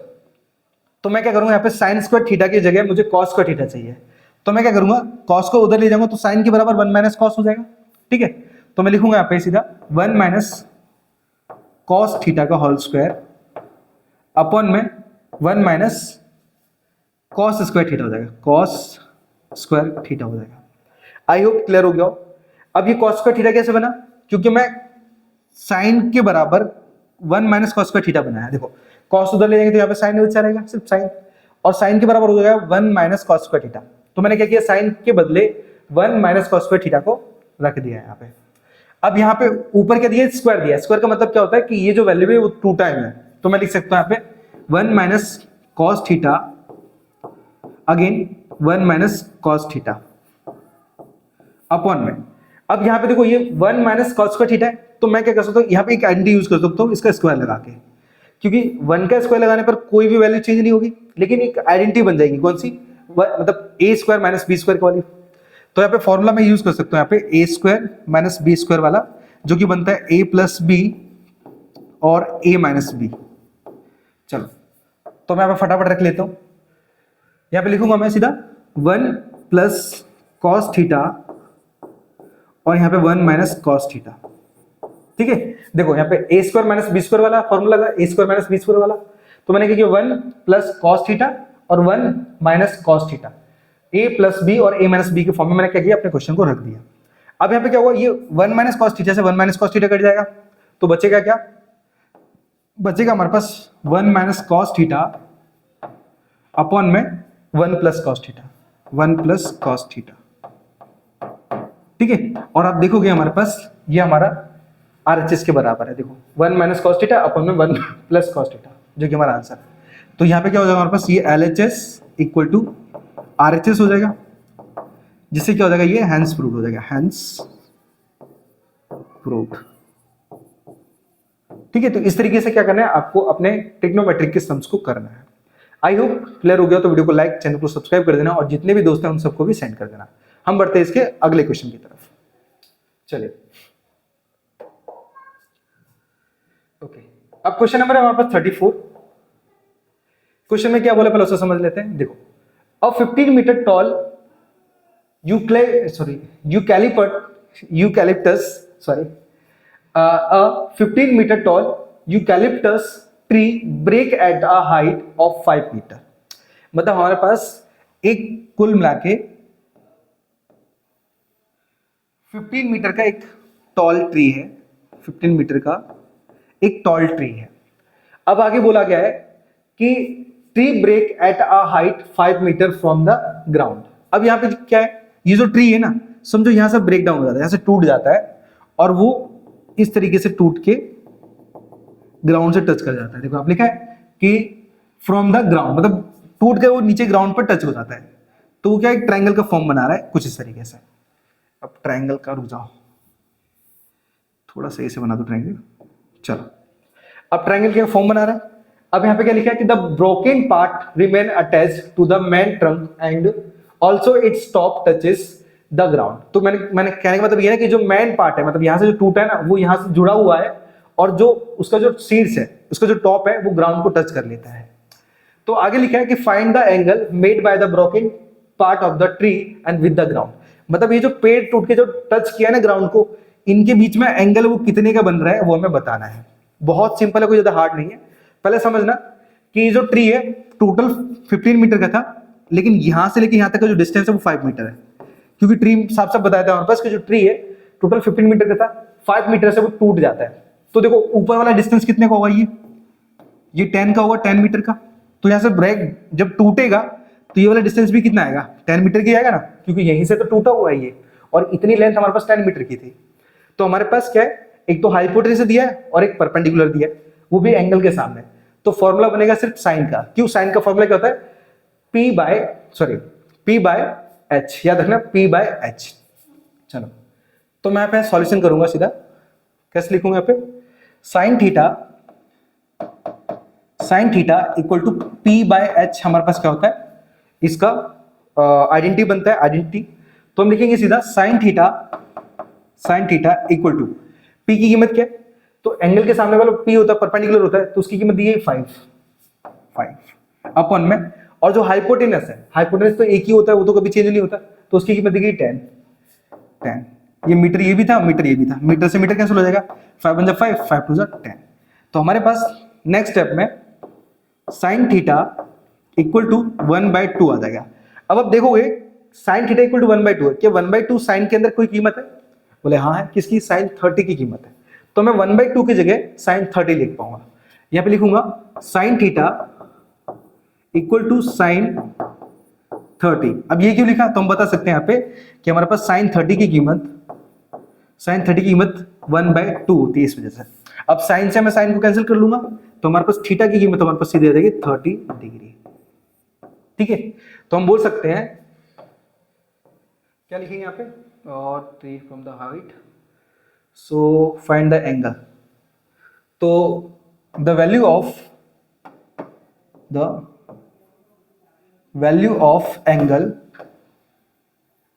तो मैं क्या करूंगा, यहाँ पे साइन स्क्वायर थीटा की जगह मुझे कॉस स्क्वायर थीटा चाहिए। तो मैं क्या करूंगा, कॉस को उधर ले जाऊंगा तो साइन के बराबर 1 माइनस कॉस हो जाएगा। ठीक है, तो मैं लिखूंगा यहाँ पे सीधा 1 माइनस कॉस थीटा का होल स्क्वायर अपॉन में 1 माइनस कॉस स्क्वायर थीटा हो जाएगा, कॉस स्क्वायर थीटा हो जाएगा। आई होप क्लियर हो गया हो। अब ये कॉस स्क्वायर थीटा कैसे बना, क्योंकि मैं साइन के बराबर 1 माइनस कॉस स्क्वायर थीटा बनाया। देखो कॉस उधर ले जाएंगे तो यहाँ पे साइन बचा रहेगा, सिर्फ साइन, और साइन के बराबर हो जाएगा 1 माइनस कॉस स्क्वायर थीटा। तो मैंने क्या किया, साइन के बदले 1 माइनस कॉस स्क्वायर थीटा को रख दिया है यहाँ पे। अब यहाँ पे ऊपर क्या दिया, स्क्वायर दिया। स्क्वायर का मतलब क्या होता है कि ये जो वैल्यू है वो 2 टाइम है। तो मैं लिख सकता हूँ यहाँ पे 1 minus cos theta again 1 minus cos theta upon में। अब यहाँ पे देखो ये 1 माइनस कॉस स्क्वायर थीटा है, तो मैं क्या कर सकता हूँ, यहाँ पे एक आइडेंटिटी यूज कर सकता हूँ इसका स्क्वायर लगा के, क्योंकि 1 का स्क्वायर लगाने पर कोई भी वैल्यू चेंज नहीं होगी, लेकिन एक आइडेंटिटी बन जाएगी। कौन सी, मतलब ए स्क्वायर माइनस बी स्क्वायर वाली। तो यहाँ पे फॉर्मूला मैं यूज कर सकता हूँ, यहाँ पे ए स्क्वायर माइनस बी स्क्वायर वाला, जो कि बनता है ए प्लस बी और ए माइनस बी। चलो तो मैं यहाँ पे फटाफट रख लेता हूँ, यहाँ पे लिखूंगा मैं सीधा 1 प्लस कॉस थीटा और यहाँ पे 1 माइनस कॉस थीटा। ठीक है, देखो यहाँ पे ए स्क्वायर माइनस बी स्क्वायर वाला फॉर्मूला लगा, ए स्क्वायर माइनस बी स्क्वायर वाला। तो मैंने क्या किया, 1 प्लस कॉस थीटा और 1 माइनस कॉस थीटा, ए प्लस बी और ए माइनस बी के फॉर्म में मैंने क्या किया, अपने क्वेश्चन को रख दिया। अब यहाँ पे क्या हुआ, ये 1 माइनस कॉस थीटा से 1 माइनस कॉस थीटा कट जाएगा, तो बचेगा क्या, बचेगा हमारे पास 1 माइनस कॉस थीटा अपॉन में 1 plus cos theta, 1 plus cos theta. ठीक है, और आप देखोगे हमारे पास ये हमारा RHS के बराबर है। देखो 1 माइनस कॉस थीटा अपॉन में 1 प्लस कॉस थीटा, जो कि हमारा आंसर है। तो यहाँ पे क्या हो जाएगा हमारे पास, ये LHS इक्वल टू RHS हो जाएगा, जिससे क्या हो जाएगा, ये हैंस प्रूव्ड हो जाएगा, हैंस प्रूव्ड। ठीक है, तो इस तरीके से क्या करना है आपको, अपने ट्रिग्नोमेट्रिक के सम्स को करना है। आई होप क्लियर हो गया। तो वीडियो को लाइक, चैनल को सब्सक्राइब कर देना, और जितने भी दोस्त हैं उन सबको भी सेंड कर देना। हम बढ़ते हैं इसके अगले क्वेश्चन की तरफ। चलिए ओके, अब क्वेश्चन नंबर है हमारे पास 34। क्वेश्चन में क्या बोला पहले उसे समझ लेते हैं। देखो, अ 15 metre toll a 15 meter tall eucalyptus tree break at a height of 5 meter। मतलब हमारे पास एक कुल मिला के 15 मीटर का एक टॉल ट्री है, 15 मीटर का एक टॉल ट्री है। अब आगे बोला गया है कि tree break at a height 5 metre from the ground. अब यहाँ पे क्या है, ये जो ट्री है ना, समझो यहां से ब्रेक डाउन हो जाता है, यहां से टूट जाता है, और वो इस तरीके से टूट के ग्राउंड से टच कर जाता है। देखो आप लिखा है कि फ्रॉम द ग्राउंड, मतलब टूट के वो नीचे ग्राउंड पर टच हो जाता है। तो वो क्या एक ट्रायंगल का फॉर्म बना रहा है कुछ इस तरीके से। अब ट्रायंगल का, रुक जाओ थोड़ा सही से बना दो ट्रायंगल। चलो, अब ट्रायंगल का फॉर्म बना रहा है। अब यहाँ पे क्या लिखा है कि the broken part remain attached to the main trunk and also its top touches the ground. तो मैंने कहने का मतलब ये है कि जो मेन पार्ट है, मतलब यहाँ से जो टूटा है ना, वो यहाँ से जुड़ा हुआ है, और जो उसका जो शीर्ष है, उसका जो टॉप है, वो ग्राउंड को टच कर लेता है। तो आगे लिखा है कि find the angle made by the broken part of the tree and with the ground. मतलब ये जो पेड़ टूट के जो टच किया ना ग्राउंड को, इनके बीच में एंगल वो कितने का बन रहा है वो हमें बताना है। बहुत सिंपल है, कोई ज्यादा हार्ड नहीं है। पहले समझना कि ये जो ट्री है टोटल 15 मीटर का था, लेकिन यहां से लेके यहां तक का जो डिस्टेंस है वो 5 मीटर है, क्योंकि ट्री साफ साफ बताया था हमारे पास कि जो ट्री है टोटल 15 मीटर का था, 5 मीटर से वो टूट जाता है। तो देखो ऊपर वाला डिस्टेंस कितने का होगा, ये 10 का होगा, 10 मीटर का। तो यहां से ब्रेक जब टूटेगा तो ये वाला डिस्टेंस भी कितना आएगा, 10 मीटर की आएगा ना, क्योंकि यहीं से तो टूटा हुआ है ये, और इतनी लेंथ हमारे पास 10 मीटर की थी। तो हमारे पास क्या है, एक तो हाइपोटेन्यूस दिया है और एक परपेंडिकुलर दिया है, वो भी एंगल के सामने। तो फॉर्मूला बनेगा सिर्फ साइन का। क्यों, साइन का फॉर्मूला क्या होता है, P बाय एच, याद रखना P बाय एच। चलो तो मैं यहाँ पे सॉल्यूशन करूंगा सीधा, कैसे लिखूंगा यहाँ पे, sine theta equal to P by H हमारे पास क्या होता है, इसका आइडेंटिटी बनता है, आइडेंटिटी। तो हम लिखेंगे सीधा sine theta equal to P की कीमत क्या है, तो एंगल के सामने वाला P होता है, परपेंडिकुलर होता है, तो उसकी कीमत दी है 5 अपन में। और जो हाइपोटेनस है, हाइपोटेनस तो एक ही होता है, वो तो कभी चेंज नहीं होता, तो उसकी कीमत दी गई 10। ये मीटर ये भी था, मीटर ये भी था, मीटर से मीटर कैंसिल हो जाएगा, 5 1 5, 5 2 10। तो हमारे पास नेक्स्ट स्टेप में साइन थीटा इक्वल टू 1/2 आ जाएगा। अब आप देखोगे साइन थीटा इक्वल टू 1/2 है, क्या 1/2 साइन के अंदर कोई कीमत है, बोले हाँ है, किसकी, साइन 30 की कीमत है। तो मैं 1/2 की जगह साइन 30 लिख पाऊंगा, यहां पे लिखूंगा sine theta equal to sine 30। अब ये क्यों लिखा, तो हम बता सकते हैं यहाँ पे कि हमारे पास साइन 30 की कीमत 1/2 होती है, इस वजह से। अब साइन से मैं साइन को कैंसिल कर लूंगा, तो हमारे पास थीटा की कीमत हमारे पास सीधे आ जाएगी 30 डिग्री। ठीक है, तो हम बोल सकते हैं, क्या लिखेंगे यहाँ पे, और 3 from the height, so find the angle. तो the value of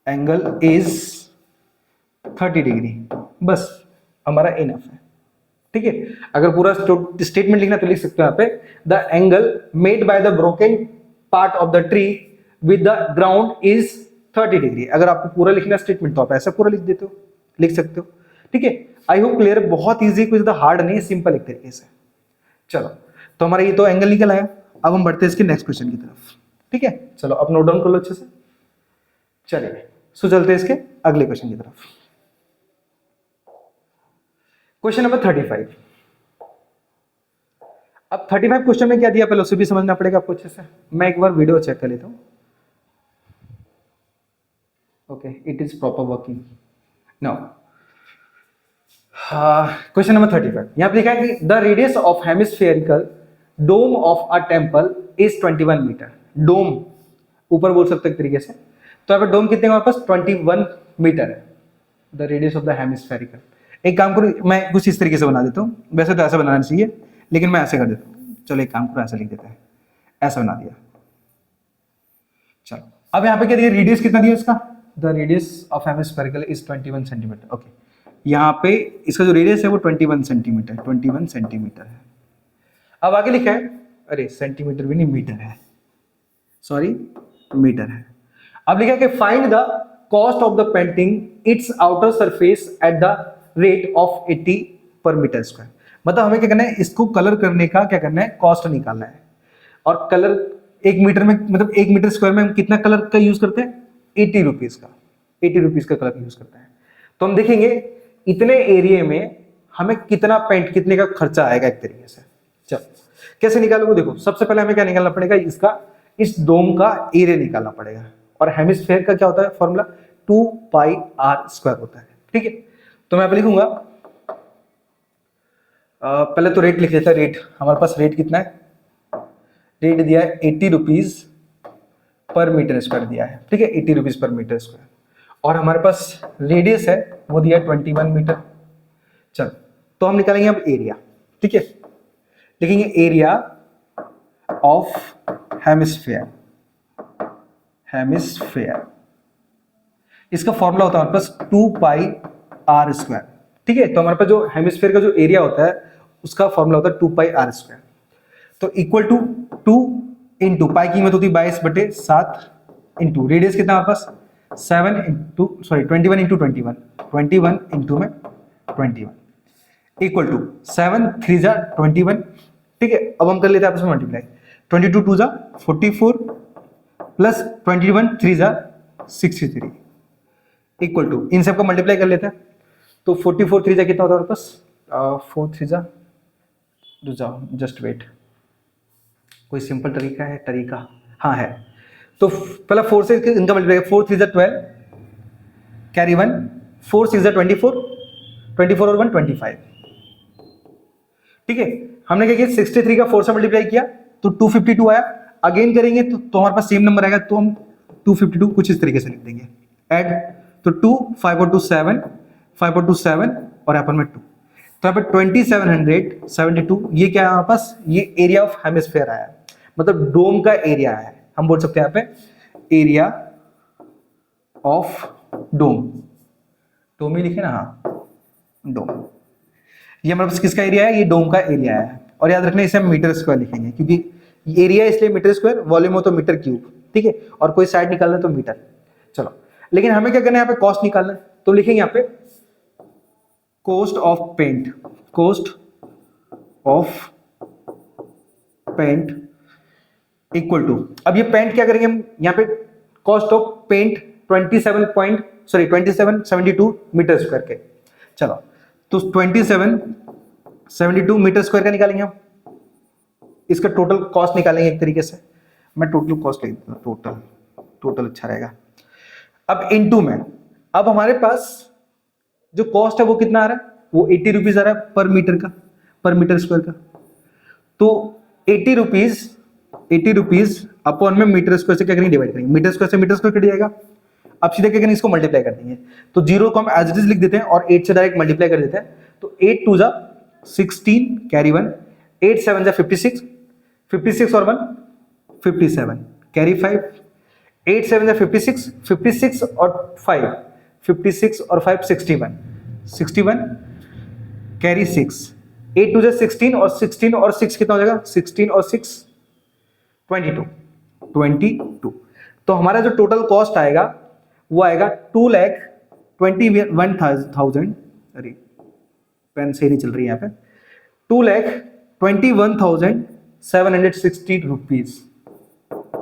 angle is 30 degree, बस हमारा इनफ है। ठीक है, अगर पूरा स्टेटमेंट लिखना तो लिख सकते हो यहाँ पे, the angle made by the broken part of the tree with the ground is 30 degree. अगर आपको पूरा लिखना स्टेटमेंट तो आप ऐसा पूरा लिख देते हो, लिख सकते हो। ठीक है, आई होप क्लियर, बहुत इजी, कुछ ज्यादा हार्ड नहीं है, सिंपल एक तरीके से। चलो तो हमारा ये तो एंगल निकल आया, अब हम बढ़ते हैं इसके नेक्स्ट क्वेश्चन की तरफ। ठीक है, चलो अब नोट डाउन कर लो अच्छे से। चलिए सो चलते हैं इसके अगले क्वेश्चन की तरफ। Question number 35। अब 35 क्वेश्चन में क्या दिया पहले उसे भी समझना पड़ेगा आपको अच्छे से। मैं एक बार वीडियो चेक कर लेता हूं। Okay, it is proper working now. Question number 35, यहां पे लिखा है कि the radius of hemispherical dome of a temple is 21 metre. Dome ऊपर बोल सकते एक तरीके से, तो यहाँ पे डोम कितने हमारे पास 21 मीटर है, the radius of the hemispherical. एक काम करो, मैं कुछ इस तरीके से बना देता हूँ, वैसे तो ऐसा बनाना चाहिए लेकिन मैं ऐसे कर देता हूँ। चलो एक काम करो, ऐसा लिख देते हैं, ऐसा बना दिया। चलो अब यहाँ पे क्या दिया, रेडियस कितना दिया इसका, the radius of hemispherical is 21 centimetre. Okay, यहाँ पे इसका जो रेडियस है वो 21 सेंटीमीटर है। अब आगे लिखा है, अरे सेंटीमीटर भी नहीं, मीटर है, सॉरी मीटर है। अब लिखा है कि find the cost of the painting it's outer surface at the rate of 80 पर मीटर स्क्वायर। मतलब हमें क्या करना है, इसको कलर करने का क्या करना है, कॉस्ट निकालना है। और कलर 1 मीटर में, मतलब 1 मीटर स्क्वायर में हम कितना कलर का यूज करते हैं, 80 रुपीज का, 80 रुपीज का कलर यूज करते हैं। तो हम देखेंगे इतने एरिया में हमें कितना पेंट, कितने का खर्चा आएगा एक तरीके से। चलो कैसे निकालोगे, देखो सबसे पहले हमें क्या निकालना पड़ेगा, इसका, इस डोम का एरिया निकालना पड़ेगा। और हेमिस्फेयर का क्या होता है फॉर्मूला, 2πr² होता है। ठीक है, तो मैं लिखूंगा, पहले तो रेट लिख लेता है। रेट हमारे पास रेट कितना है, रेट दिया है 80 रुपीज पर मीटर स्क्वायर दिया है। ठीक है, 80 रुपीज पर मीटर स्क्वायर। और हमारे पास रेडियस है वो दिया है 21 मीटर। चलो तो हम निकालेंगे अब एरिया। ठीक है, लिखेंगे एरिया ऑफ हेमिस्फेयर। इसका फॉर्मूला होता है हमारे पास 2πr²। ठीक है, तो हमारे पास जो हेमिस्फेयर का जो एरिया होता है उसका फॉर्मूला होता है 2πr²। तो इक्वल टू 2 इंटू पाई की कीमत होती है 22/7 इंटू रेडियस कितना हमारे पास 21 इंटू 21 इंटू में 21, इक्वल टू 7 3 जा 21, ठीक है। अब हम कर लेते हैं आपस में मल्टीप्लाई, 22 2 जा 44 प्लस 21 3 जा 63 इक्वल टू, इन सबका मल्टीप्लाई कर लेते हैं। तो 44 3 जा कितना होता है हमारे पास, 4 3 जा, रुक जाओ जस्ट वेट, कोई सिंपल तरीका है, तरीका हाँ है। तो पहला 4 से इनका मल्टीप्लाई, 4 3 जा 12 कैरी 1, 4 6 जा 24, 24 और 1 25, ठीक है। हमने क्या किया, 63 का 4 से मल्टीप्लाई किया तो 252 आया। अगेन करेंगे तो हमारे पास सेम नंबर आएगा, तो हम 252 कुछ इस तरीके से लिख देंगे, ऐड तो 2 5 और 2 7 5 और 2 7 और यहाँ पर में 2, तो यहाँ पर 2772, ये क्या है हमारे पास, ये एरिया ऑफ हेमिस्फेयर आया, मतलब डोम का एरिया है। हम बोल सकते हैं यहाँ पे एरिया ऑफ डोम, डोम ही लिखे ना, हाँ डोम, ये हमारे पास किसका एरिया है, ये डोम का एरिया है। और याद रखना इसे हम मीटर स्क्वायर लिखेंगे, क्योंकि एरिया इसलिए मीटर स्क्वायर, वॉल्यूम हो तो मीटर क्यूब, ठीक है। और कोई साइड निकालना है तो मीटर। चलो, लेकिन हमें क्या करना है, यहाँ पे कॉस्ट निकालना है, तो लिखेंगे यहाँ पे cost of paint, cost of paint equal to, अब ये पेंट क्या करेंगे हम, यहाँ पे cost of paint 2772 metre square के। चलो, तो 2772 मीटर स्क्वायर का निकालेंगे हम, इसका टोटल कॉस्ट निकालेंगे एक तरीके से। मैं टोटल कॉस्ट लिख देता हूं, टोटल अच्छा रहेगा। अब इनटू में, अब हमारे पास जो कॉस्ट है वो कितना आ रहा है, वो 80 रुपीज आ रहा है पर मीटर का, पर मीटर स्क्वायर का। तो 80 रुपीज अपॉन में मीटर स्क्वायर से क्या करेंगे, डिवाइड करेंगे, मीटर स्क्वायर से मीटर स्क्वायर कट जाएगा। अब सीधे क्या करेंगे, इसको मल्टीप्लाई कर देंगे, तो 0 को हम एज इट इज लिख देते हैं और 8 से डायरेक्ट मल्टीप्लाई कर देते हैं। तो 8 2 जा 16 कैरी 1, 8 7 जा 56, 56 और 1 57 कैरी 5, 8 7 जा 56, 56 और 5 56 और 5 61, 61 कैरी 6, 8 2 जा 16 और 16 और 6 कितना हो जाएगा, 16 और 6 22। तो हमारा जो टोटल कॉस्ट आएगा वो आएगा 2,21,000, अरे पेन से नहीं चल रही है यहाँ पे, 2,21,760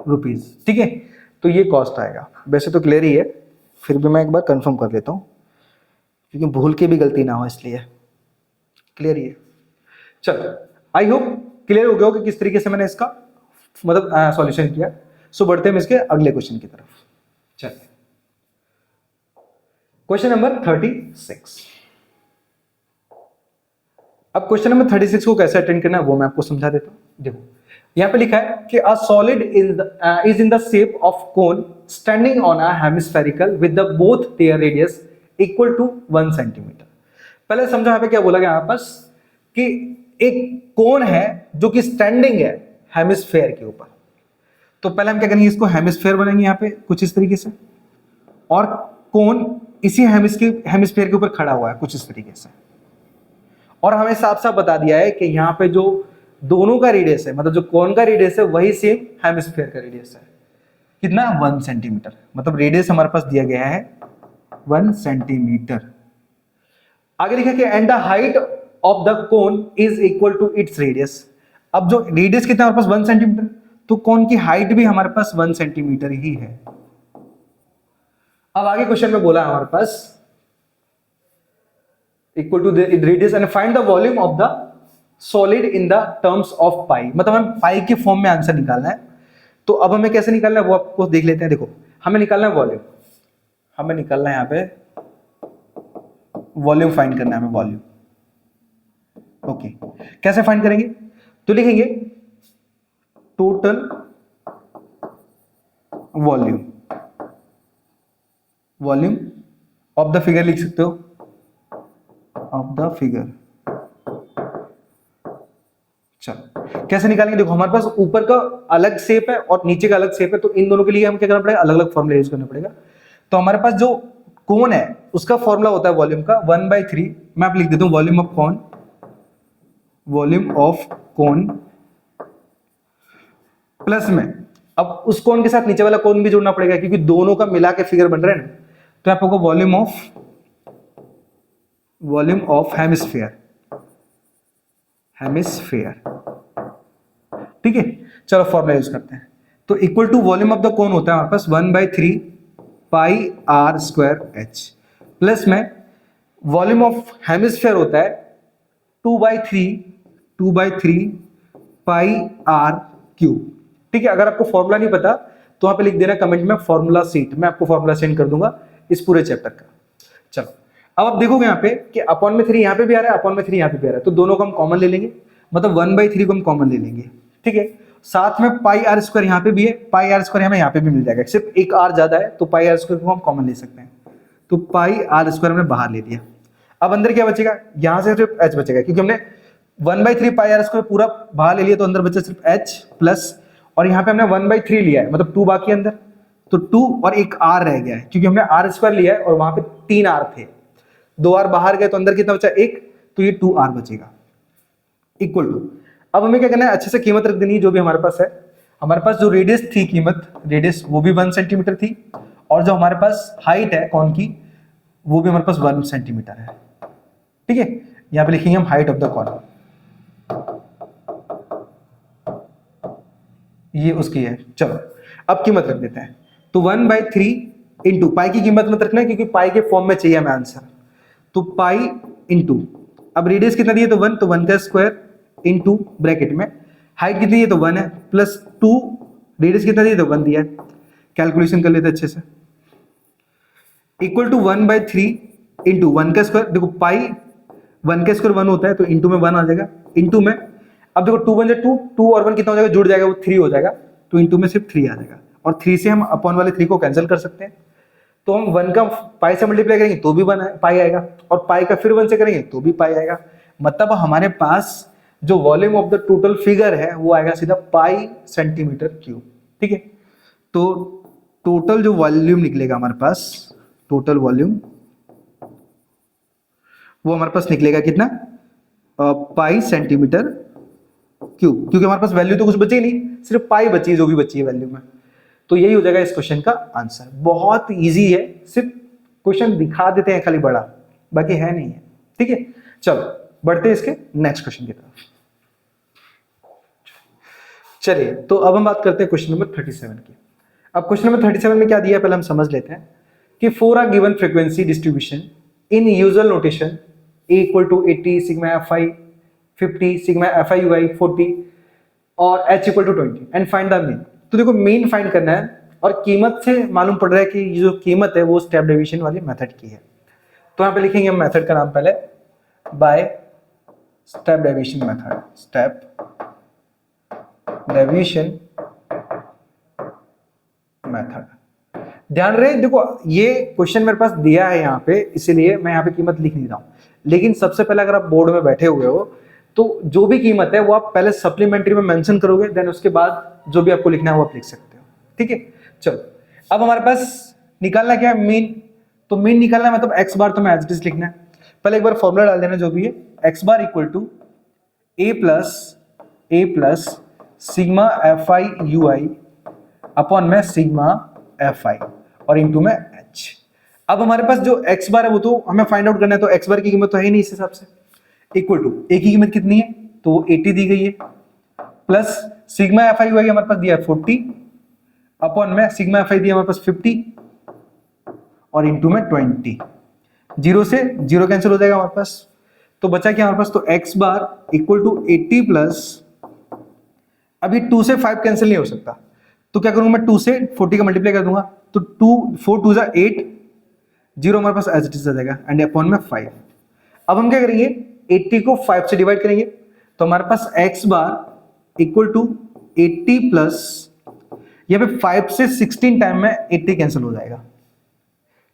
रुपीज, ठीक है। तो ये कॉस्ट आएगा। वैसे तो क्लियर ही है, फिर भी मैं एक बार कंफर्म कर लेता हूँ क्योंकि भूल के भी गलती ना हो, इसलिए क्लियर ही है। चलो, आई होप क्लियर हो गया हो कि किस तरीके से मैंने इसका मतलब सॉल्यूशन किया। सो बढ़ते हैं इसके अगले क्वेश्चन की तरफ। चलिए, क्वेश्चन नंबर 36। अब क्वेश्चन नंबर 36 को कैसे अटेंड करना है वो मैं आपको समझा देता हूं। देखो, यहां पे लिखा है कि a solid is in the shape of cone standing on a hemispherical with the both their radius equal to 1 centimetre. पहले समझो यहां पे क्या बोला गया, यहां पास कि एक कोन है जो कि स्टैंडिंग है हेमिस्फेयर के ऊपर। तो पहले हम क्या करेंगे, इसको हेमिस्फेयर बनाएंगे यहाँ पे कुछ इस तरीके से, और कोन इसी हेमिस्फेयर के ऊपर खड़ा हुआ है कुछ इस तरीके से। और हमें साफ साफ बता दिया है कि यहाँ पे जो दोनों का रेडियस है, मतलब जो कोन का रेडियस है वही सेम हेमिस्फेयर का रेडियस है, कितना 1 सेंटीमीटर। मतलब रेडियस हमारे पास दिया गया है 1 सेंटीमीटर। आगे लिखा कि and the height of the cone is equal to its radius. अब जो रेडियस कितना हमारे पास 1 सेंटीमीटर, तो कोन की हाइट भी हमारे पास 1 सेंटीमीटर ही है। अब आगे क्वेश्चन में बोला हमारे पास equal to the radius and find the volume of the solid in the terms of pi. मतलब हमें पाई के फॉर्म में आंसर निकालना है। तो अब हमें कैसे निकालना है वो आपको देख लेते हैं। देखो, हमें निकालना है वॉल्यूम, हमें निकालना है यहाँ पे वॉल्यूम, फाइंड करना है हमें वॉल्यूम। ओके, कैसे फाइंड करेंगे, तो लिखेंगे total volume, volume of the figure लिख सकते हो, ऑफ द फिगर। चलो कैसे निकालेंगे, देखो हमारे पास ऊपर का अलग शेप है और नीचे का अलग शेप है, तो इन दोनों के लिए हमें क्या करना पड़ेगा, अलग अलग फॉर्मूला यूज करना पड़ेगा। तो हमारे पास जो कोन है उसका फॉर्मूला होता है वॉल्यूम का 1/3। मैं आप लिख देता हूं volume of cone, volume of cone plus में, अब उस कोन के साथ नीचे वाला कोन भी जोड़ना पड़ेगा क्योंकि दोनों का मिला के फिगर बन रहा है ना। तो आपको वॉल्यूम ऑफ हेमिस्फीयर, हेमिस्फेयर। ठीक है, चलो फॉर्मूला यूज करते हैं। तो equal to volume of the cone होता है हमारे पास 1/3 pi r square h, plus में वॉल्यूम ऑफ हेमिस्फेयर होता है 2/3 पाई आर क्यूब। ठीक है, अगर आपको फॉर्मूला नहीं पता तो वहां पे लिख देना कमेंट में फॉर्मूला सीट, मैं आपको फॉर्मूला सेंड कर दूंगा इस पूरे चैप्टर का। चलो अब आप देखोगे यहाँ पे कि अपॉन में 3 यहाँ पे भी आ रहा है, अपॉन में 3 यहाँ पे भी आ रहा है, तो दोनों को हम कॉमन ले लेंगे, मतलब 1/3 को हम कॉमन ले लेंगे। ठीक है, साथ में पाई आर स्क्वायर यहाँ पे भी है, पाई आर स्क्वायर हमें यहाँ पे भी मिल जाएगा, सिर्फ एक आर ज्यादा है तो पाई आर स्क्वायर को हम कॉमन ले सकते हैं, तो पाई आर स्क्वायर हमने बाहर ले लिया। अब अंदर क्या बचेगा, यहां से सिर्फ एच बचेगा, क्योंकि हमने 1/3 पाई आर स्क्वायर पूरा बाहर ले लिया, तो अंदर बचा सिर्फ एच प्लस, और यहाँ पे हमने 1/3 लिया है, मतलब 2 बाकी अंदर, तो 2 और एक आर रह गया है, क्योंकि हमने आर स्क्वायर लिया है और वहां पे 3 आर थे, 2 आर बाहर गए तो अंदर कितना बचा 1, तो ये 2 आर बचेगा इक्वल टू। अब हमें क्या करना है, अच्छे से कीमत रख देनी है जो भी हमारे पास है। हमारे पास जो रेडियस थी, कीमत रेडियस वो भी 1 सेंटीमीटर थी, और जो हमारे पास हाइट है कौन की वो भी हमारे पास 1 सेंटीमीटर है। ठीक है, यहां पे लिखेंगे हम हाइट ऑफ द कॉन, ये उसकी है। चलो अब कीमत रख देते हैं, तो 1/3 इंटू पाई की कीमत मत रखना है क्योंकि पाई के फॉर्म में चाहिए हमें आंसर, तो पाई इंटू, अब रेडियस कितना दिए तो 1, तो 1 का स्क्वायर इंटू ब्रैकेट में हाइट कितनी है तो 1 है, प्लस 2 रेडियस कितना दिया तो 1 दिया है, कैलकुलेशन कर लेते अच्छे से, इक्वल टू 1/3 इंटू 1 का स्क्वायर, देखो पाई 1 का स्क्वायर 1 होता है तो इंटू में 1 आ जाएगा, इंटू में अब देखो 2 1 2, 2 और 1 कितना हो जाएगा, जुड़ जाएगा वो 3 हो जाएगा, तो इंटू में सिर्फ 3 आ जाएगा, और 3 से हम अपॉन वाले 3 को कैंसिल कर सकते हैं, तो हम 1 का पाई से मल्टीप्लाई करेंगे तो भी 1 पाई आएगा, और पाई का फिर 1 से करेंगे तो भी पाई आएगा, मतलब हमारे पास जो volume of the total figure है वो आएगा सीधा पाई सेंटीमीटर क्यूब। ठीक है, तो टोटल जो वॉल्यूम निकलेगा हमारे पास, टोटल वॉल्यूम वो हमारे पास निकलेगा कितना, पाई सेंटीमीटर क्यूब, क्योंकि हमारे पास वैल्यू तो कुछ बची नहीं, सिर्फ पाई बची जो भी बची है वैल्यू में, तो यही हो जाएगा इस क्वेश्चन का आंसर। बहुत इजी है, सिर्फ क्वेश्चन दिखा देते हैं खाली बड़ा, बाकी है नहीं है। ठीक है, चलो बढ़ते हैं इसके नेक्स्ट क्वेश्चन की तरफ। चलिए, तो अब हम बात करते हैं क्वेश्चन नंबर 37 की। अब क्वेश्चन नंबर 37 में क्या दिया है पहले हम समझ लेते हैं कि for a given frequency distribution in usual notation A equal to 80 sigma fi 50 sigma fi ui 40 और h equal to 20 and find the mean. तो देखो मीन फाइंड करना है, और कीमत से मालूम पड़ रहा है कि ये जो कीमत है वो स्टेप डेविएशन वाली मेथड की है, तो यहाँ पे लिखेंगे हम मेथड का नाम पहले by step deviation method, step deviation method. ध्यान रहे, देखो ये क्वेश्चन मेरे पास दिया है यहाँ पे, इसीलिए मैं यहाँ पे कीमत लिख नहीं रहा हूँ, लेकिन सबसे पहले अगर आप बोर्ड में बैठे हुए हो तो जो भी कीमत है वो आप पहले सप्लीमेंट्री में मेंशन करोगे, देन उसके बाद जो भी आपको लिखना है वो आप लिख सकते हो। ठीक है, चलो अब हमारे पास निकालना क्या है, मीन। तो मीन निकालना है मतलब एक्स बार तो मैं एज इट इज लिखना है, पहले एक बार फॉर्मूला डाल देना जो भी है, x bar equal to a plus sigma fi ui upon में सिग्मा fi और इंटू में h। अब हमारे पास जो x बार है वो तो हमें फाइंड आउट करना है, तो x बार की कीमत तो है ही नहीं इस हिसाब से, इक्वल टू a की कीमत कितनी है तो 80 दी गई है, प्लस सिग्मा fi ui हमारे पास दिया है 40 अपॉन में सिग्मा fi दिया हमारे पास 50 और इंटू में 20। जीरो से जीरो कैंसिल हो जाएगा हमारे पास, तो बचा क्या हमारे पास, तो x bar equal to 80 plus, अभी 2 से 5 कैंसिल नहीं हो सकता, तो क्या करूंगा मैं 2 से 40 का मल्टीप्लाई कर दूंगा, तो 2 4 2 8, जीरो हमारे पास एज इट इज आ जाएगा एंड अपॉन में 5। अब हम क्या करेंगे, 80 को 5 से डिवाइड करेंगे, तो हमारे पास x bar equal to 80 plus, यहाँ पे 5 से 16 टाइम में 80 कैंसिल हो जाएगा।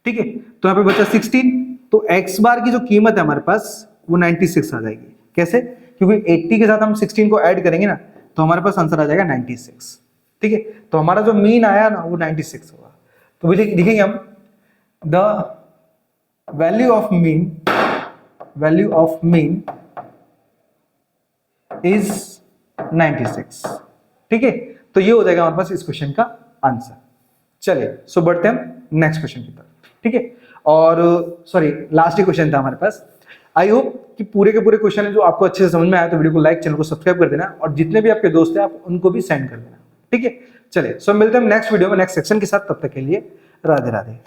ठीक है, तो यहाँ पे बचा 16, तो x बार की जो कीमत है हमारे पास वो 96 आ जाएगी। कैसे, क्योंकि 80 के साथ हम 16 को ऐड करेंगे ना, तो हमारे पास आंसर आ जाएगा 96। ठीक है, तो हमारा जो मीन आया ना वो 96 होगा, तो लिखेंगे हम the value of mean is 96। ठीक है, तो ये हो जाएगा हमारे पास इस क्वेश्चन का आंसर। चलिए सो बढ़ते हैं हम नेक्स्ट क्वेश्चन की तरफ। ठीक है, और सॉरी लास्ट ही क्वेश्चन था हमारे पास। आई होप कि पूरे के पूरे क्वेश्चन है जो आपको अच्छे से समझ में आया तो वीडियो को लाइक, चैनल को सब्सक्राइब कर देना और जितने भी आपके दोस्त हैं आप उनको भी सेंड कर देना। ठीक है, चलिए सो मिलते हैं नेक्स्ट वीडियो में नेक्स्ट सेक्शन के साथ। तब तक के लिए राधे राधे।